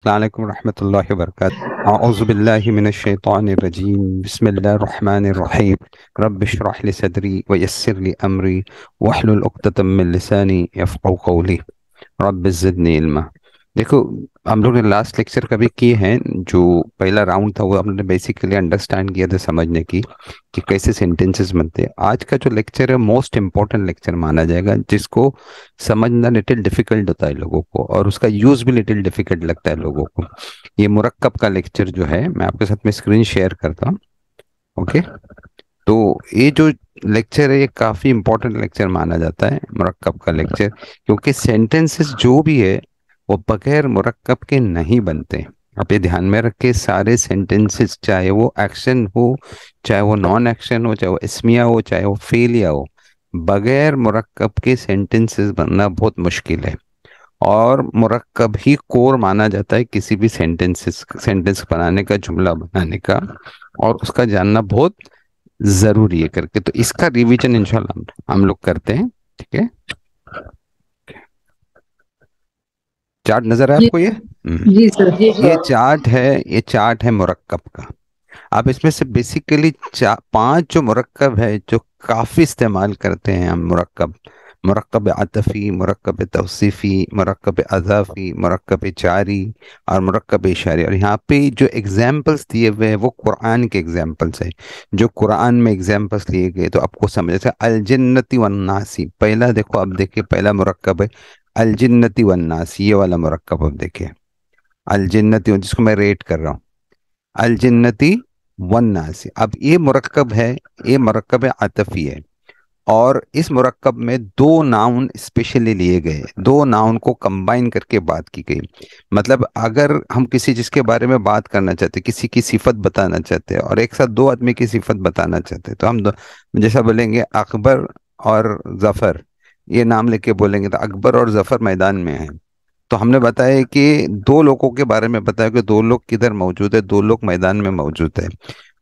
वालेकुम रहमतुल्लाहि व बरकातहू। औज़ु बिल्लाहि मिनश शैतानिर रजीम। बिस्मिल्लाहिर रहमानिर रहीम। रब्बि इश्रह ली सदरी व यस्सिर ली अमरी वहलुल उक़्दतम मिन लिसानी यफ़क़हू क़ौली। रब्बि ज़िदनी इल्मा। देखो, हम लोग ने लास्ट लेक्चर कभी किए हैं। जो पहला राउंड था वो हमने बेसिकली अंडरस्टैंड किया था, समझने की कि कैसे सेंटेंसेस बनते हैं। आज का जो लेक्चर है मोस्ट इम्पोर्टेंट लेक्चर माना जाएगा, जिसको समझना लिटिल डिफिकल्ट होता है लोगों को, और उसका यूज भी लिटिल डिफिकल्ट लगता है लोगों को। ये मुरक्कब का लेक्चर जो है, मैं आपके साथ में स्क्रीन शेयर करता हूँ। ओके। तो ये जो लेक्चर है, ये काफी इंपॉर्टेंट लेक्चर माना जाता है, मुरक्कब का लेक्चर, क्योंकि सेंटेंसेस जो भी है वो बगैर मुरक्कब के नहीं बनते। आप ये ध्यान में रख के, सारे सेंटेंसेस, चाहे वो एक्शन हो, चाहे वो नॉन एक्शन हो, चाहे वो इसमिया हो, चाहे वो फेलिया हो, बगैर मुरक्कब के सेंटेंसेस बनना बहुत मुश्किल है। और मुरक्कब ही कोर माना जाता है किसी भी सेंटेंस बनाने का, जुमला बनाने का, और उसका जानना बहुत जरूरी है करके। तो इसका रिवीजन इंशाल्लाह हम लोग करते हैं। ठीक है। चार्ट नजर है जी आपको ये? जी सर, जी ये सर। चार्ट है, ये चार्ट है मुरक्कब का। आप इसमें से बेसिकली पांच जो मुरक्कब है, जो काफी इस्तेमाल करते हैं हम मुरक्कब: मुरक्कब आतफी, मुरक्कब तौसीफी, मुरक्कब अज़ाफी, मुरक्कब जारी और मुरक्कब इशारी। और यहाँ पे जो एग्जाम्पल्स दिए हुए हैं वो कुरान के एग्जाम्पल्स है। जो कुरान में एग्जाम्पल्स लिए गए तो आपको समझ, जैसे अलजिन्नति वन्नासी, पहला देखो, अब देखिए, पहला मुरक्कब है अलजिन्नति वन्नासी, ये वाला मुरक्कब अब देखिए। अलजिन्नति, जिसको मैं रेट कर रहा हूँ, अलजिन्नति वन्नासी। अब ये मुरक्कब है, ये मुरक्कब आतफी है। और इस मुरक्कब में दो नाउन स्पेशली लिए गए, दो नाउन को कंबाइन करके बात की गई। मतलब अगर हम किसी चीज के बारे में बात करना चाहते, किसी की सिफत बताना चाहते हैं, और एक साथ दो आदमी की सिफत बताना चाहते हैं, तो हम जैसा बोलेंगे अकबर और जफर, ये नाम लेके बोलेंगे तो अकबर और जफर मैदान में है। तो हमने बताया कि दो लोगों के बारे में बताया कि दो लोग किधर मौजूद है, दो लोग मैदान में मौजूद है।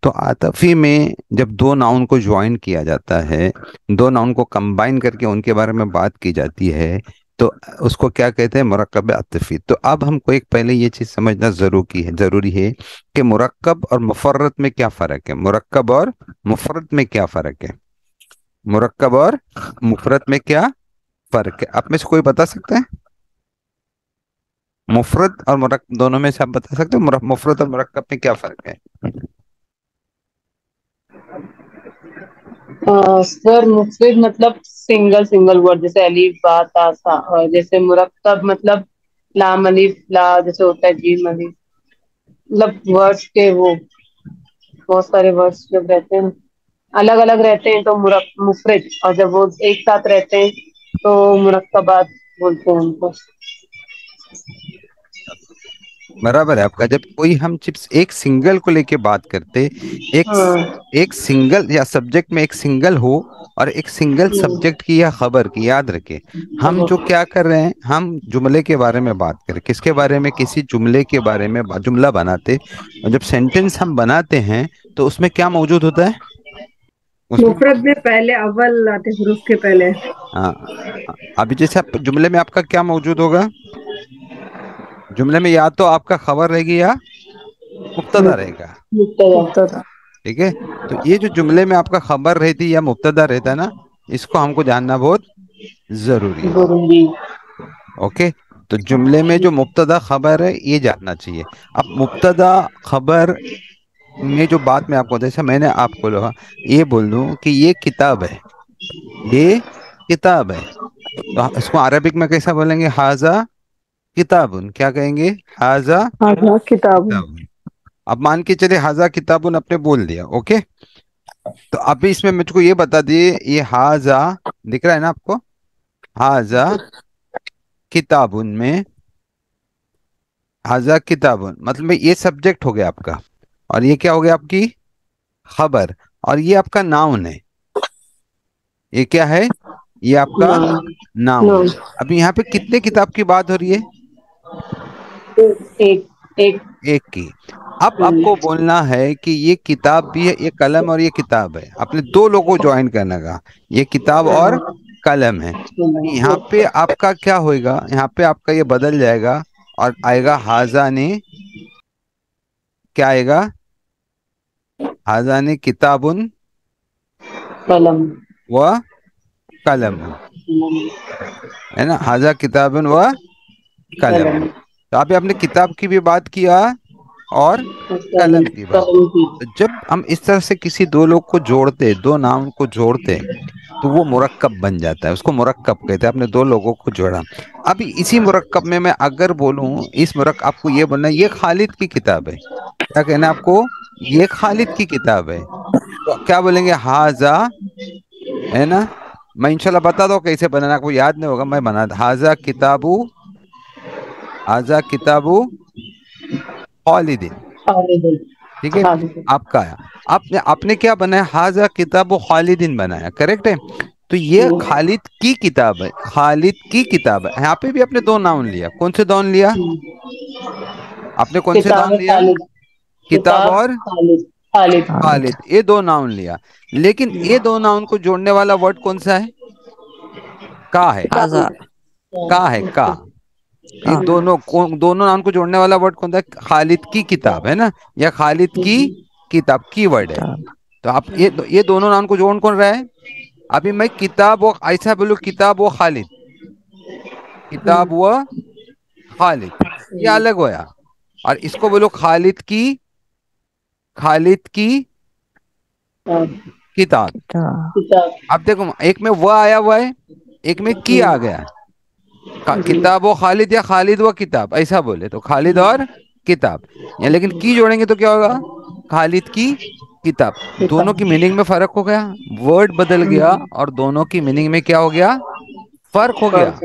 तो आतफी में जब दो नाउन को ज्वाइन किया जाता है, दो नाउन को कंबाइन करके उनके बारे में बात की जाती है, तो उसको क्या कहते हैं? मुरक्कब आतफी। तो अब हमको एक पहले ये चीज समझना जरूरी है कि मुरक्कब और मुफर्रत में क्या फर्क है। मुरक्कब और मुफर्रत में क्या फर्क है? मुरक्कब और मुफर्रत में क्या फर्क है? आप में से कोई बता सकते हैं? मुफरत और मुरक्कब दोनों में से आप बता सकते हो मुफरत और मुरक्कब में क्या फर्क है? सर, मुफिद मतलब सिंगल सिंगल वर्ड, जैसे अलीफ बा ता सा। और जैसे मुरक्कब मतलब लाम अलीफ ला, जैसे होता है जीम अलीफ। मतलब वर्ड्स के वो बहुत सारे वर्ड्स जब रहते हैं, अलग अलग रहते हैं तो मुफरिद, और जब वो एक साथ रहते हैं तो मुरक्कबात बोलते हैं उनको। बराबर है आपका। जब कोई हम चिप्स एक सिंगल को लेके बात करते, एक हाँ। एक सिंगल या सब्जेक्ट में एक सिंगल हो, और एक सिंगल सब्जेक्ट की या खबर की, याद रखे, हम जो क्या कर रहे हैं, हम जुमले के बारे में बात करें, किसके बारे में? किसी जुमले के बारे में जुमला बनाते। और जब सेंटेंस हम बनाते हैं तो उसमें क्या मौजूद होता है? उसमें मुफरत में पहले अव्वल आते हरूफ के पहले। हाँ, अभी जैसे जुमले में आपका क्या मौजूद होगा? जुमले में या तो आपका खबर रहेगी या मुब्तदा रहेगा। मुक्तदा। ठीक है। तो ये जो जुमले में आपका खबर रहती या मुब्तदा रहता है ना, इसको हमको जानना बहुत जरूरी है। जरूरी। ओके। तो जुमले में जो मुब्तदा खबर है, ये जानना चाहिए। अब मुब्तदा खबर में जो बात मैं आपको, जैसे मैंने आपको लोहा ये बोल दूं कि ये किताब है, ये किताब है, तो इसको अरबिक में कैसा बोलेंगे? हाजा किताबुन। क्या कहेंगे? हाजा हाँ, किताब। किताबुन। अब मान के चले हाजा किताबुन आपने बोल दिया। ओके। तो अभी इसमें मुझको ये बता दिए, ये हाजा दिख रहा है ना आपको? हाजा किताबुन में, हाजा किताबुन मतलब ये सब्जेक्ट हो गया आपका, और ये क्या हो गया? आपकी खबर। और ये आपका नाउन है। ये क्या है? ये आपका नाम। नाउन नाम। है। अभी यहाँ पे कितने किताब की बात हो रही है? एक। एक। एक की। अब आपको बोलना है कि ये किताब भी है, ये कलम और ये किताब है। आपने दो लोगों को ज्वाइन करना का, ये किताब और कलम है। यहाँ पे आपका क्या होएगा? यहाँ पे आपका ये बदल जाएगा, और आएगा हाजा ने, क्या आएगा? हाजा ने किताबुन कलम। व कलम, है ना, हाजा किताबुन व कलम। कलम। तो आप आपने किताब की भी बात किया और कलम। कलम की बात। कलम की। तो जब हम इस तरह से किसी दो लोग को जोड़ते, दो नाउन को जोड़ते, तो वो मुरक्कब बन जाता है, उसको मुरक्कब कहते हैं। आपने दो लोगों को जोड़ा। अब इसी मुरक्कब में मैं अगर बोलूं, इस मुरक्कब, आपको ये बोलना है, ये खालिद की किताब है, क्या कहना है आपको? ये खालिद की किताब है। तो क्या बोलेंगे? हाजा, है ना। मैं इंशाल्लाह बता दो कैसे बनाना, आपको याद नहीं होगा, मैं बना, हाजा किताबू, हाजा किताबू खालिदिन। खालिद। ठीक है, खालिद। आपका आया। आपने आपने क्या बनाया? हाजा किताब खालिदिन बनाया, करेक्ट है। तो ये खालिद की किताब है, खालिद की किताब है। यहाँ पे भी आपने दो नाउन लिया, कौन से नाउन लिया? आपने कौन से किताब नाउन लिया? खालिद। किताब किताब और खालिद। खालिद। खालिद, ये दो नाउन लिया। लेकिन ये दो नाउन को जोड़ने वाला वर्ड कौन सा है? का है, आजा। का है, का। ये का। दोनों नाउन को जोड़ने वाला वर्ड कौन सा है? खालिद की किताब, है ना, या खालिद की किताब, की वर्ड है। किताब। तो आप ये दोनों नाउन को जोड़ कौन रहा है? अभी मैं किताब वो ऐसा बोलूं, किताब वो खालिद, किताब वो खालिद, ये अलग होया। और इसको बोलो खालिद की, खालिद की किताब। किताब। किताब। अब देखो, एक में वह आया हुआ है, एक में की आ गया। किताब वो खालिद या खालिद व किताब, ऐसा बोले तो खालिद और किताब। या लेकिन की जोड़ेंगे तो क्या होगा? खालिद की किताब। दोनों की मीनिंग में फर्क हो गया, वर्ड बदल गया, और दोनों की मीनिंग में क्या हो गया? फर्क हो गया।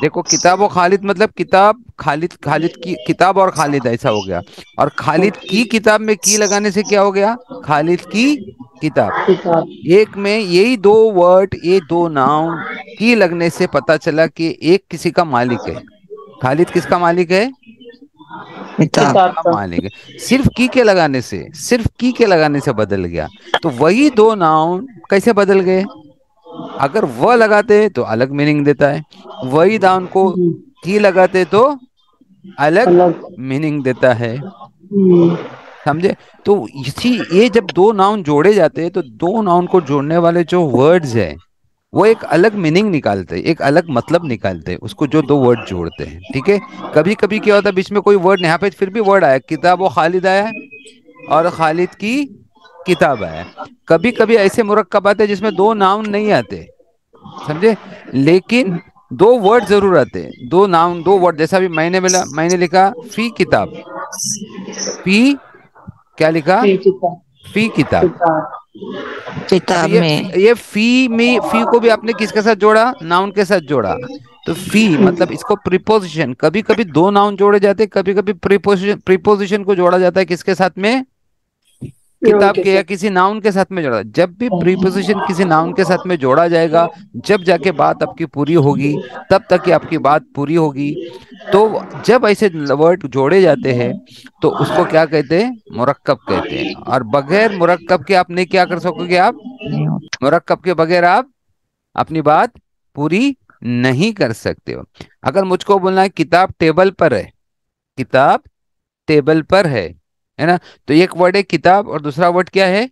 देखो, किताब और खालिद मतलब किताब, खालिद, खालिद की किताब और खालिद, ऐसा हो गया। और खालिद की किताब में की लगाने से क्या हो गया? खालिद की किताब। किताब। एक में यही दो वर्ड, ये दो नाउन की लगने से पता चला कि एक किसी का मालिक है। खालिद किसका मालिक है? किताब किताब। किताब का का। मालिक है। सिर्फ की के लगाने से, सिर्फ की के लगाने से बदल गया। तो वही दो नाउन कैसे बदल गए? अगर वह लगाते तो अलग मीनिंग देता है, वही नाउन को की लगाते तो अलग अलग। मीनिंग देता है। हम्म। समझे? तो इसी, ये जब दो नाउन जोड़े जाते हैं, तो दो नाउन को जोड़ने वाले जो वर्ड्स है, वो एक अलग मीनिंग निकालते हैं, एक अलग मतलब निकालते हैं, उसको जो दो वर्ड जोड़ते हैं। ठीक है। कभी कभी क्या होता है, बीच में कोई वर्ड, यहाँ पे फिर भी वर्ड आया, किताब और खालिद आया है, और खालिद की किताब आया है। कभी कभी ऐसे मुरक्कब आते हैं जिसमें दो नाउन नहीं आते, समझे, लेकिन दो वर्ड जरूर आते हैं, दो नाउन, दो वर्ड। जैसा भी मैंने मिला, मैंने लिखा फी किताब, फी, क्या लिखा? फिर किताब। फी किताब। किताब। अब किताब में। ये फी में, फी को भी आपने किसके साथ जोड़ा? नाउन के साथ जोड़ा। तो फी मतलब इसको प्रीपोजिशन, कभी कभी दो नाउन जोड़े जाते हैं, कभी कभी प्रीपोजिशन, प्रीपोजिशन को जोड़ा जाता है किसके साथ में? नाम किताब के के या साथ। किसी नाउन के साथ में जोड़ा। जब भी प्रीपोजिशन किसी नाउन के साथ में जोड़ा जाएगा, जब जाके बात आपकी पूरी होगी, तब तक ही आपकी बात पूरी होगी। तो जब ऐसे वर्ड जोड़े जाते हैं, तो उसको क्या कहते हैं? मुरक्कब कहते हैं। और बगैर मुरक्कब के आप नहीं क्या कर सकोगे आप? नहीं होता। मुरक्कब के बगैर आप अपनी बात पूरी नहीं कर सकते हो। अगर मुझको बोलना है किताब टेबल पर है, किताब टेबल पर है ना, तो एक वर्ड है किताब, और दूसरा वर्ड क्या है?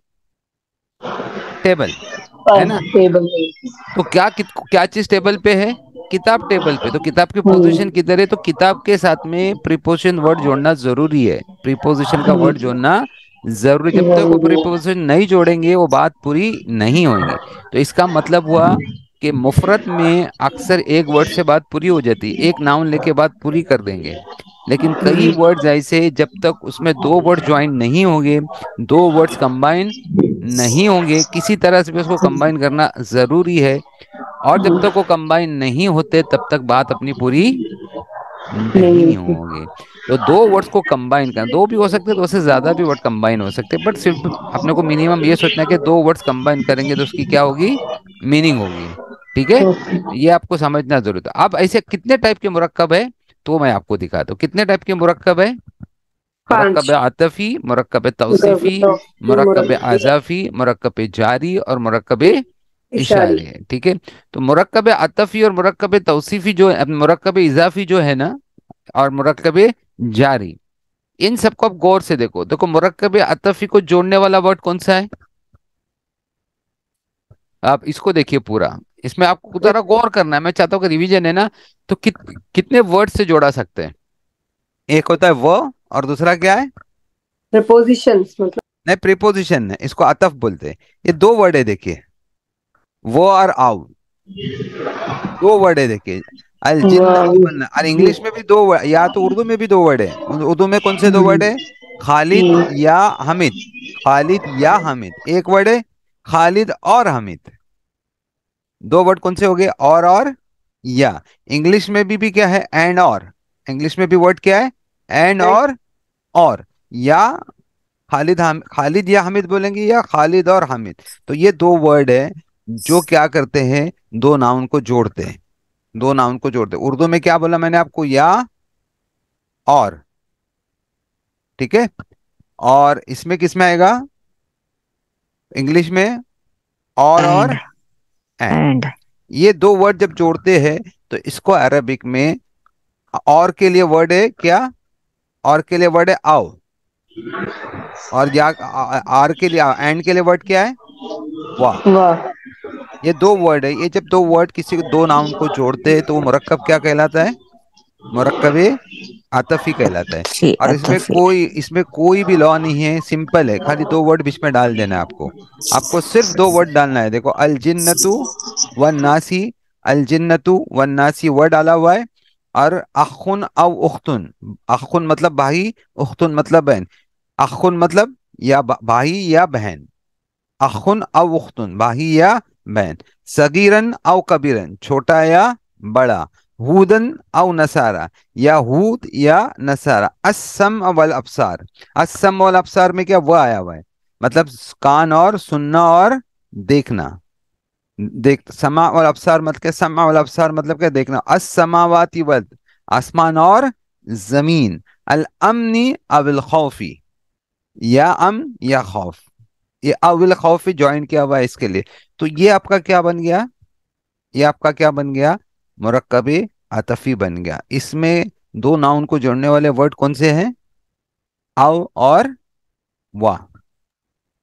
टेबल, है पर ना। टेबल है। तो क्या चीज टेबल पे है? किताब टेबल पे। तो किताब की पोजीशन हम्म। किधर है? तो किताब के साथ में प्रीपोजिशन वर्ड जोड़ना जरूरी है, प्रीपोजिशन का वर्ड जोड़ना जरूरी। जब तक वो जरूरी है। प्रीपोजिशन नहीं जोड़ेंगे, वो बात पूरी नहीं होगी। तो इसका मतलब हुआ कि मुफरत में अक्सर एक वर्ड से बात पूरी हो जाती है, एक नाउन लेके बात पूरी कर देंगे। लेकिन कई वर्ड्स ऐसे, जब तक उसमें दो वर्ड ज्वाइन नहीं होंगे, दो वर्ड्स कंबाइन नहीं होंगे, किसी तरह से भी उसको कंबाइन करना जरूरी है। और जब तक वो कंबाइन नहीं होते, तब तक बात अपनी पूरी नहीं नहीं होती। होगी। तो दो वर्ड्स को कंबाइन करना, दो भी हो सकते हैं, दो से ज्यादा भी वर्ड कंबाइन हो सकते हैं, बट सिर्फ अपने को मिनिमम ये सोचना है कि दो वर्ड्स कंबाइन करेंगे तो उसकी क्या होगी? मीनिंग होगी। ठीक है। ओके। तो ये आपको समझना जरूरत है। अब ऐसे कितने टाइप के मुरक्कब है, तो मैं आपको दिखाता हूँ कितने टाइप के मुरक्कब है। मुरक्कब 5। आतफी, मुरक्कब तौसीफी, तौफीकी, मुरक्कब मुरक्कब आजाफी, मुरक्कब जारी, और मुरक्कब इशारी। इशारे है। ठीक है। तो मुरक्कब आतफी और मुरक्कब तौसीफी जो है, मुरक्कब इजाफी जो है ना, और मुरक्कब जारी। इन सबको आप गौर से देखो। देखो मुरक्कब अतफी को जोड़ने वाला वर्ड कौन सा है? आप इसको देखिए पूरा। इसमें आपको जरा गौर करना है, मैं चाहता हूँ कि रिवीजन है ना, तो कितने वर्ड से जोड़ा सकते हैं? एक होता है वो, और दूसरा क्या है? प्रपोजिशंस मतलब। नहीं, प्रीपोजिशन है, इसको अतफ बोलते हैं। ये दो वर्ड है देखिए, वो और आओ, दो वर्ड है देखिए। अल जिन्नतु वाह। वन्ना, और इंग्लिश में भी दो वर्ड, या तो उर्दू में भी दो वर्ड है। उर्दू में कौन से दो वर्ड है? खालिद हम्म, या हामिद। खालिद या हामिद एक वर्ड है। खालिद और हामिद दो वर्ड कौन से हो गए? और या। इंग्लिश में भी क्या है? एंड और। इंग्लिश में भी वर्ड क्या है? एंड और या। खालिद या हामिद बोलेंगे, या खालिद और हामिद। तो ये दो वर्ड है जो क्या करते हैं? दो नाउन को जोड़ते हैं। दो नाउन को जोड़ते हैं। उर्दू में क्या बोला मैंने आपको? या और। ठीक है। और इसमें किस में आएगा? इंग्लिश में और एंड एंड। एंड ये दो वर्ड जब जोड़ते हैं तो इसको अरबिक में और के लिए वर्ड है क्या? और के लिए वर्ड है आओ। और या आर के लिए, एंड के लिए वर्ड क्या है? वाह। वाह। ये दो वर्ड है। ये जब दो वर्ड किसी दो नाउन को जोड़ते हैं तो वो मुरक्कब क्या कहलाता है? मुरक्कब आतफी कहलाता है। ही और अतफी। इसमें कोई भी लॉ नहीं है, सिंपल है। खाली दो वर्ड बीच में डाल देना है आपको। आपको सिर्फ दो वर्ड डालना है। देखो अल जिन्नतु वन नासी। अल जिन्नतु वन नासी वर्ड डाला हुआ है। और अखुन औ उख्तुन। अखुन मतलब भाई, उख्तुन मतलब बहन। अखुन मतलब या भाई या बहन। अखुन औ उख्तुन भाई या बहन। सगीरन औ कबीरन छोटा या बड़ा। हूदन औ नसारा या हूद या नसारा। अस्सम वल अबसार। अस्सम वल अबसार में क्या वो आया हुआ है? मतलब कान और सुनना और देखना। देख समा और अबसार मतलब क्या? समा और अबसार मतलब क्या? देखना। अस्समावाति वल आसमान और जमीन। अल अमनी अविल खौफी, या अमन या खौफ। ये अविल खौफ ज्वाइन किया हुआ है इसके लिए। तो ये आपका क्या बन गया? ये आपका क्या बन गया? मुरक्कब आतफी बन गया। इसमें दो नाउन को जोड़ने वाले वर्ड कौन से हैं? आओ और वाह।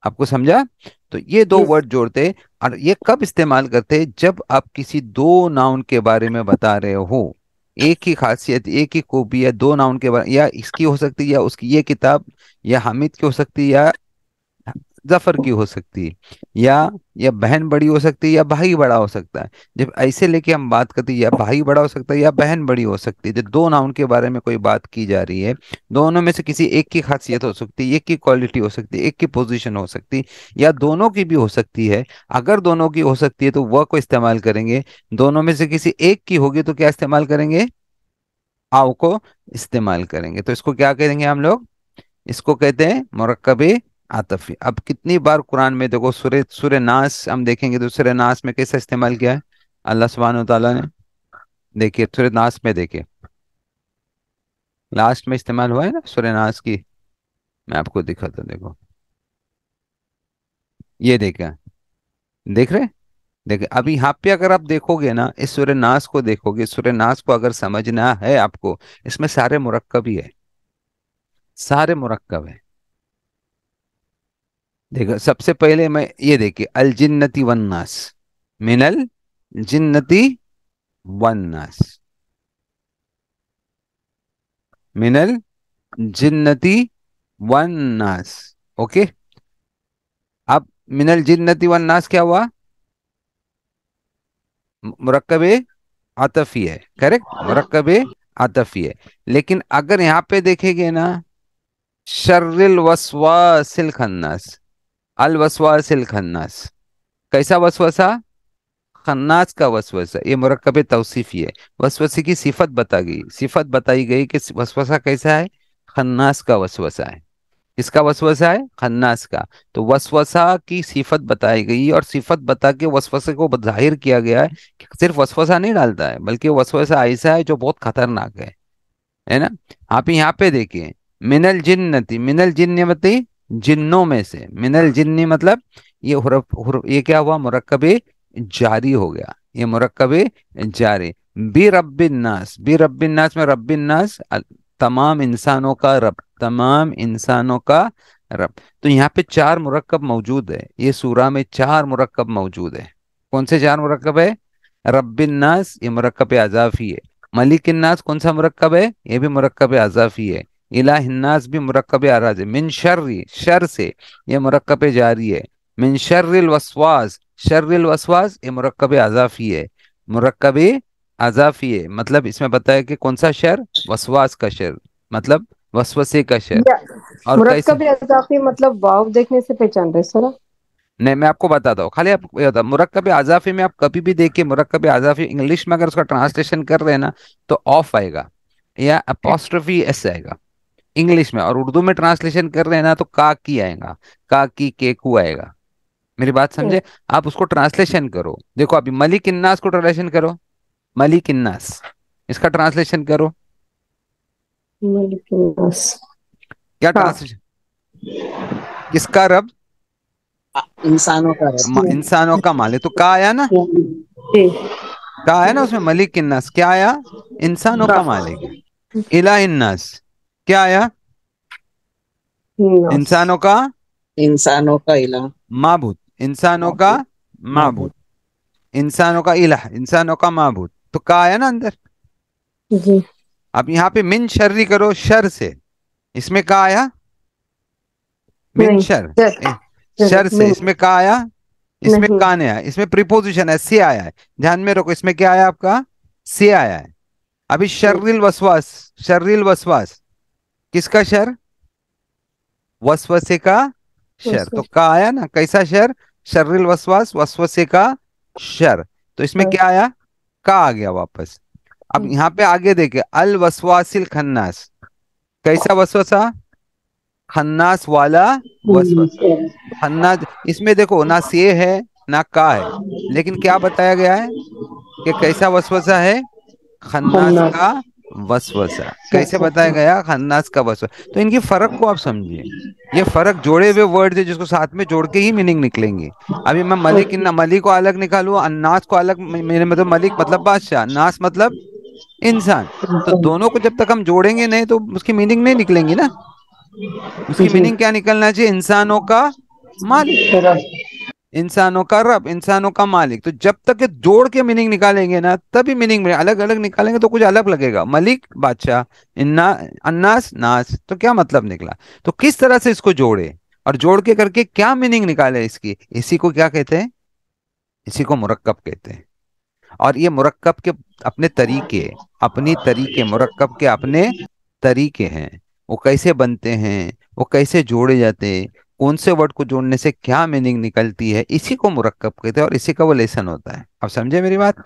आपको समझा? तो ये दो यस। वर्ड जोड़ते। और ये कब इस्तेमाल करते? जब आप किसी दो नाउन के बारे में बता रहे हो। एक ही खासियत, एक ही खूबी है दो नाउन के बारे, या इसकी हो सकती है या उसकी। ये किताब या हामिद की हो सकती है या जफर की हो सकती है। या बहन बड़ी हो सकती है या भाई बड़ा हो सकता है। जब ऐसे लेके हम बात करते हैं, या भाई बड़ा हो सकता है या बहन बड़ी हो सकती है, जब दो नाउन के बारे में कोई बात की जा रही है, दोनों में से किसी एक की खासियत हो सकती है, एक की क्वालिटी हो सकती है, एक की पोजीशन हो सकती है, या दोनों की भी हो सकती है। अगर दोनों की हो सकती है तो वह को इस्तेमाल करेंगे। दोनों में से किसी एक की होगी तो क्या इस्तेमाल करेंगे? आओ को इस्तेमाल करेंगे। तो इसको क्या करेंगे हम लोग? इसको कहते हैं मुरक्कब आतफी। अब कितनी बार कुरान में देखो, सूर्य सूर्य नास हम देखेंगे तो सूर्य नास में कैसा इस्तेमाल किया है अल्लाह सुब्हानहू तआला ने? देखिए सूर्य नास में, देखिए लास्ट में इस्तेमाल हुआ है ना सूर्य नास की। मैं आपको दिखाता हूं, देखो ये देखा, देख रहे? देखिए अभी यहाँ पे अगर आप देखोगे ना, इस सूर्य नास को देखोगे, सूर्य नास को अगर समझना है आपको, इसमें सारे मुरक्कब ही है, सारे मुरक्कब है। देखो सबसे पहले मैं ये देखिए, अल जिन्नति वन्नास, मिनल जिन्नति वन्नास, मिनल जिन्नति वन्नास। ओके। अब मिनल जिन्नति वन्नास क्या हुआ? मुरक्कब आतफी है, करेक्ट, मुरक्कब आतफी है। लेकिन अगर यहाँ पे देखेंगे ना, शर्रिल वसवासिल खन्नास, अल वसवासिल खन्नास, कैसा वसवसा? खन्नास का वसवसा। ये मुरक्कब तौसीफी है। वसवसे की सिफत सिफत बताई गई कि वसवसा कैसा है? खन्नास का वसवसा है। किसका वसवसा है? खन्नास का। तो वसवसा की सिफत बताई गई, और सिफत बता के वसवसे को जाहिर किया गया है कि सिर्फ वसवसा नहीं डालता है, बल्कि वसवसा ऐसा है जो बहुत खतरनाक है ना? आप यहाँ पे देखिए, मिनल जिन्नति, मिनल जिन्नति जिन्नों में से, मिनल जिन्नी मतलब ये ये क्या हुआ? मुरक्कब जारी हो गया। ये मुरक्कब जारी। बी रब्बिन नास, बी रब्बिन नास में रब्बिन नास तमाम इंसानों का रब, तमाम इंसानों का रब। तो यहाँ पे चार मुरक्कब मौजूद है, ये सूरा में चार मुरक्कब मौजूद है। कौन से चार मुरक्कब है? रब्बिन नास ये मुरक्कब अज़ाफी है। मलिकिन नास कौन सा मुरक्कब है? ये भी मुरक्कब अज़ाफी है। इलाहिन नास भी मुरक्कब आराज है। मिन शर्री शर से ये मुरक्कब जारी है। मिन शर्रिल वसवास, शर्रिल वसवास ये मुरक्कब अज़ाफी है। मुरक्कब अज़ाफी है मतलब इसमें बताया कि कौन सा शर? वसवास का शर, मतलब वसवसे का शर। या और कैसे? मुरक्कब इजाफी मतलब वाव देखने से पहचान रहे सर? नहीं, मैं आपको बताता हूँ, खाली आप ये बताओ, मुरक्कब आज़ाफी में आप कभी भी देखिए, मुरक्कब आज़ाफी इंग्लिश में अगर उसका ट्रांसलेशन कर रहे हैं ना तो ऑफ आएगा या अपोस्ट्रोफी एस आएगा इंग्लिश में, और उर्दू में ट्रांसलेशन कर रहे हैं ना तो का की आएगा, का की केकू आएगा। मेरी बात समझे? आप उसको ट्रांसलेशन करो। देखो अभी मलिक इन्नास को ट्रांसलेशन करो, मलिक इन्नास, इसका ट्रांसलेशन करो। मलिकिन्नास। क्या हाँ। ट्रांसलेशन? किसका रब? इंसानों का रब। इंसानों का मालिक। तो का आया ना, जी। का आया ना उसमें, मलिक इन्नास क्या आया? इंसानों का हाँ। मालिक है। इला इन्नास क्या आया? नास। इंसानों का इंसानों का इलाह। माबूद, इंसानों का माबूद, इंसानों का इलाह, इंसानों का माबूद। तो का आया ना अंदर। जी। अब यहाँ पे मिन शर्री करो, शर से, इसमें का आया? मिन नहीं शर, सर। शर से नहीं। इसमें का आया? इसमें नहीं। का नहीं आया, इसमें प्रीपोजिशन है, से आया है। ध्यान में रखो, इसमें क्या आया आपका? से आया है। अभी शर्रिल वसवास, शर्रिल वसवास किसका शर? वसवसे का शर। तो का आया ना, कैसा शर? शर्रिल वसवास, वसवसे का शर। तो इसमें क्या आया? का आ गया वापस। अब यहाँ पे आगे देखे, अल वसवासिल खन्नास, कैसा वसवसा? खन्नास वाला वसवसा। खन्नास, इसमें देखो ना से है ना का है, लेकिन क्या बताया गया है कि कैसा वसवसा है? खन्नास खन्नास। का वसवसा। कैसे बताया गया? खन्नास का वसवसा। तो इनकी फर्क को आप समझिए, ये फर्क जोड़े हुए वर्ड है जिसको साथ में जोड़ के ही मीनिंग निकलेंगे। अभी मैं मलिक इन मलिक को अलग निकालू, अन्नास को अलग, मेरे मतलब मलिक मतलब बादशाह, नास मतलब इंसान। तो दोनों को जब तक हम जोड़ेंगे नहीं तो उसकी मीनिंग नहीं निकलेंगी ना। उसकी जी। मीनिंग क्या निकलना चाहिए? इंसानों का मालिक, इंसानों का रब, इंसानों का मालिक। तो जब तक ये जोड़ के मीनिंग निकालेंगे ना तभी मीनिंग में, अलग अलग निकालेंगे तो कुछ अलग लगेगा। मलिक बादशाह, इन्ना, अन्नास नास, तो क्या मतलब निकला? तो किस तरह से इसको जोड़े और जोड़ के करके क्या मीनिंग निकाले इसकी, इसी को क्या कहते हैं? इसी को मुरक्कब कहते हैं। और ये मुरक्कब के अपने तरीके, अपनी तरीके, मुरक्कब के अपने तरीके हैं। वो कैसे बनते हैं, वो कैसे जोड़े जाते हैं, कौन से वर्ड को जोड़ने से क्या मीनिंग निकलती है, इसी को मुरक्कब कहते हैं और इसी का वो लेसन होता है। अब समझे मेरी बात?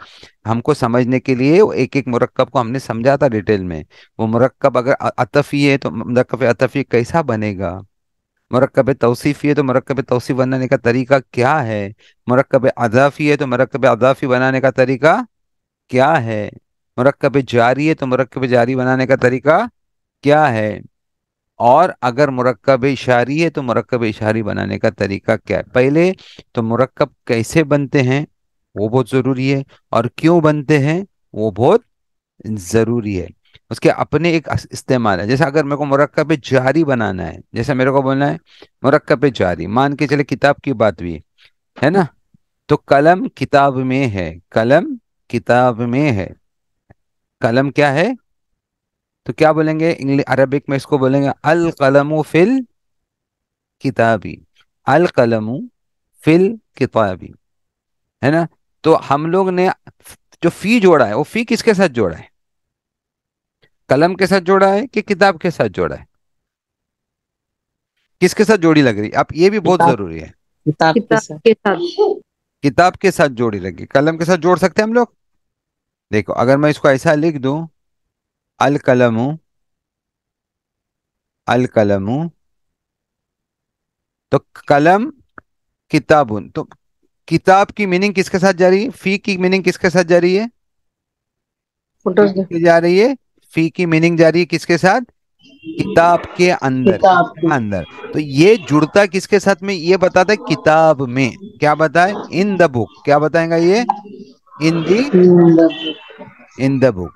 हमको समझने के लिए वो एक एक मुरक्कब को हमने समझा था डिटेल में। वो मुरक्कब अगर अतफी है तो मुरक्कब अतफी कैसा बनेगा, मुरक्कब तौसीफी है तो मुरक्कब तौसीफ बनाने का तरीका क्या है, मुरक्कब अज़ाफी है तो मुरक्कब अज़ाफी बनाने का तरीका क्या है, मुरक्कब जारी है तो मुरक्कब जारी बनाने का तरीका क्या है, और अगर मुरक्कब इशारी है तो मुरक्कब इशारी बनाने का तरीका क्या है। पहले तो मुरक्कब कैसे बनते हैं वो बहुत जरूरी है, और क्यों बनते हैं वो बहुत जरूरी है। उसके अपने एक इस्तेमाल है। जैसे अगर मेरे को मुरक्कब जारी बनाना है, जैसे मेरे को बोलना है मुरक्कब जारी, मान के चले किताब की बात हुई है ना, तो कलम किताब में है, कलम किताब में है, कलम क्या है? तो क्या बोलेंगे इंग्लिश अरबिक में इसको बोलेंगे अल कलमु फिल किताबी, अल कलमु फिल किताबी, है ना। तो हम लोग ने जो फी जोड़ा है वो फी किसके साथ जोड़ा है? कलम के साथ जोड़ा है कि किताब के साथ जोड़ा है? किसके साथ जोड़ी लग रही? आप ये भी बहुत किताब, जरूरी है। किताब के किताब साथ। के साथ। किताब के साथ जोड़ी लगी, कलम के साथ जोड़ सकते हैं हम लोग। देखो अगर मैं इसको ऐसा लिख दूं, अल कलमु, अल कलमु, तो कलम किताबुन, तो किताब की मीनिंग किसके साथ जा रही है? फी की मीनिंग किसके साथ जा रही है? फोटोज दे। किसके जा रही है? फी की मीनिंग जा रही है किसके साथ? किताब के अंदर, किताब किसके के। अंदर। तो ये जुड़ता किसके साथ में? ये बताता है किताब में। क्या बताए? इन द बुक, क्या बताएगा ये? इन दी हम्म। इन द बुक,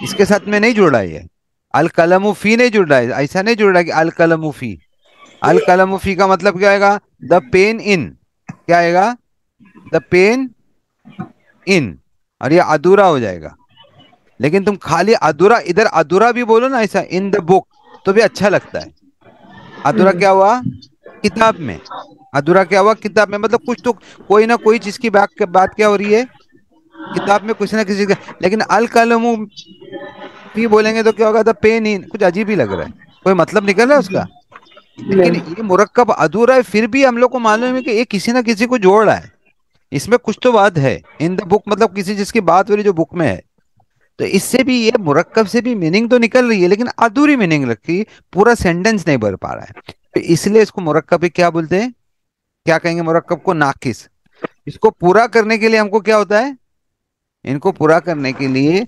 इसके साथ में नहीं जुड़ा है ये। अल कलमु फी नहीं जुड़ रहा है, ऐसा नहीं जुड़ रहा है कि अल कलमु फी। अल कलमु फी का मतलब क्या आएगा? द पेन इन, क्या आएगा? द पेन इन, और ये अधूरा हो जाएगा। लेकिन तुम खाली अधूरा, इधर अधूरा भी बोलो ना ऐसा, इन द बुक, तो भी अच्छा लगता है। अधूरा क्या हुआ? किताब में। अधूरा क्या हुआ? किताब में, मतलब कुछ तो, कोई ना कोई चीज की बात क्या हो रही है? किताब में कुछ ना किसी का। लेकिन अल कलमु फी बोलेंगे तो क्या होगा? द पेन इन, कुछ अजीब ही लग रहा है, कोई मतलब निकल रहा है उसका। लेकिन नहीं। ये मुरक्कब अधूरा है, फिर भी हम लोग को मालूम है कि ये किसी ना किसी को जोड़ रहा है, इसमें कुछ तो बात है। इन द बुक मतलब किसी चीज की बात हो रही है जो बुक में है। तो इससे भी, ये मुरक्कब से भी मीनिंग तो निकल रही है, लेकिन अधूरी मीनिंग रखी, पूरा सेंटेंस नहीं भर पा रहा है। तो इसलिए इसको मुरक्कब ही क्या बोलते हैं? क्या कहेंगे मुरक्कब को? नाकिस। इसको पूरा करने के लिए हमको क्या होता है? इनको पूरा करने के लिए,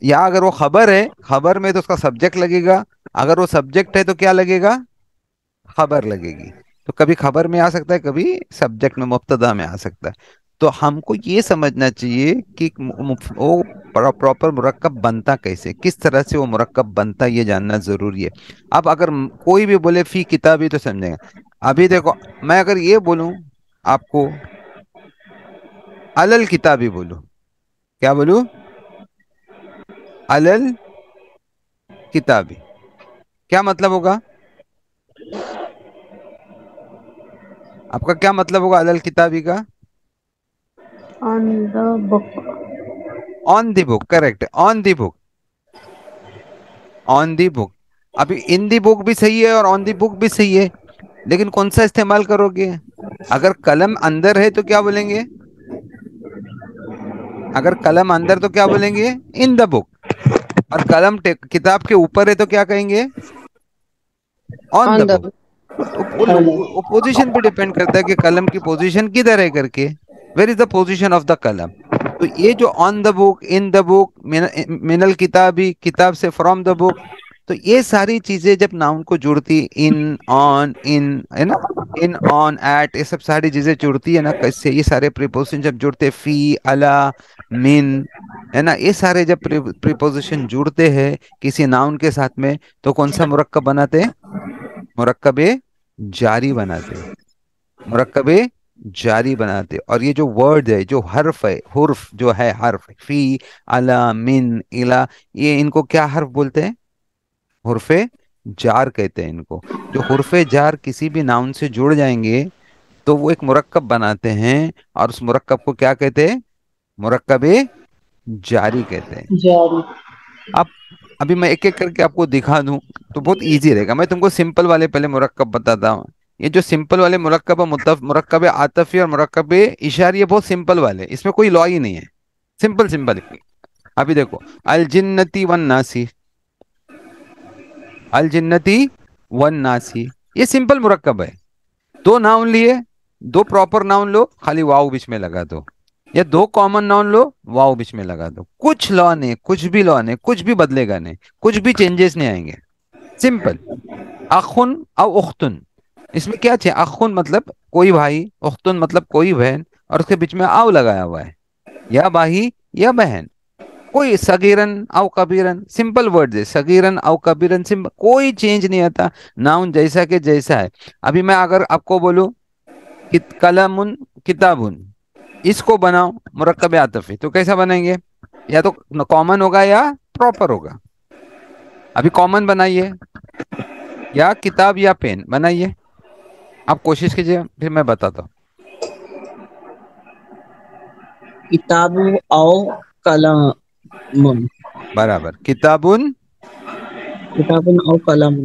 या अगर वो खबर है, खबर में तो उसका सब्जेक्ट लगेगा। अगर वो सब्जेक्ट है तो क्या लगेगा? खबर लगेगी। तो कभी खबर में आ सकता है, कभी सब्जेक्ट में, मुब्तदा में आ सकता है। तो हमको ये समझना चाहिए कि वो प्रॉपर मुरक्कब बनता कैसे, किस तरह से वो मुरक्कब बनता है, ये जानना जरूरी है। अब अगर कोई भी बोले फी किताबी तो समझेंगे। अभी देखो, मैं अगर ये बोलूं आपको, अलल किताबी बोलूं, क्या बोलूं? अलल किताबी, क्या मतलब होगा? आपका क्या मतलब होगा अलल किताबी का? On the book. On the book, correct, on the book, on the book. अभी इन दी बुक भी सही है और ऑन दी बुक भी सही है, लेकिन कौन सा इस्तेमाल करोगे? अगर कलम अंदर है तो क्या बोलेंगे? अगर कलम अंदर तो क्या बोलेंगे? इन द बुक। और कलम किताब के ऊपर है तो क्या कहेंगे? On the on the book. तो वो पोजीशन पे डिपेंड करता है कि कलम की पोजीशन किधर है करके, where is the position of the कलम। तो ये जो on the book, in the book, मिनल किताबी, किताब से फ्रॉम द बुक, तो ये सारी चीजें जब नाउन को जुड़ती, इन, ऑन, इन, है ना, इन, ऑन, एट, ये सब सारी चीजें जुड़ती है ना, कैसे ये सारे प्रीपोजिशन जब जुड़ते, फी, अला, मिन, है ना, ये सारे जब प्रीपोजिशन जुड़ते हैं किसी नाउन के साथ में, तो कौन सा मुरक्कब बनाते हैं? मुरक्कबे जारी बनाते, मुरक्कबे जारी बनाते। और ये जो वर्ड है, जो हर्फ है, हुर्फ जो है, हर्फ फी, अला, मिन, इला, ये इनको क्या हर्फ बोलते हैं? हुर्फे जार कहते हैं इनको। जो हुर्फे जार किसी भी नाउन से जुड़ जाएंगे तो वो एक मुरक्कब बनाते हैं, और उस मुरक्कब को क्या कहते हैं? मुरक्कबे जारी कहते हैं। जारी। अब अभी मैं एक एक करके आपको दिखा दूं तो बहुत इजी रहेगा। मैं तुमको सिंपल वाले पहले मुरक्कब बताता हूँ। ये जो सिंपल वाले मुरक्कब है, मुरक्कब आतफी और मुरक्कब इशारी, ये बहुत सिंपल वाले, इसमें कोई लॉ ही नहीं है, सिंपल सिंपल। अभी देखो, अल जिन्नती वन नासी, अल जिन्नती वन नासी, ये सिंपल मुरक्कब है। दो नाउन लिए, दो प्रॉपर नाउन लो, खाली वाव बीच में लगा दो, या दो कॉमन नाउन लो, वाव बीच में लगा दो, कुछ लॉ नहीं, कुछ भी लॉ नहीं, कुछ भी बदलेगा नहीं, कुछ भी चेंजेस नहीं आएंगे, सिंपल। अखुन और उख्तुन, इसमें क्या चाहिए? अखुन मतलब कोई भाई, उख्तुन मतलब कोई बहन, और उसके बीच में आव लगाया हुआ है, या भाई या बहन। कोई सगीरन औ कबीरन, सिंपल वर्ड है, सगीरन औ कबीरन, सिंपल, कोई चेंज नहीं आता, नाउन जैसा के जैसा है। अभी मैं अगर आपको बोलूं कलमुन किताबुन, इसको बनाओ मुरक्कब आतफी, तो कैसा बनाएंगे? या तो कॉमन होगा या प्रॉपर होगा। अभी कॉमन बनाइए, या किताब या पेन बनाइए, आप कोशिश कीजिए, फिर मैं बताता हूँ। किताबु और कलम। बराबर, किताबुन, किताबुन और कलम।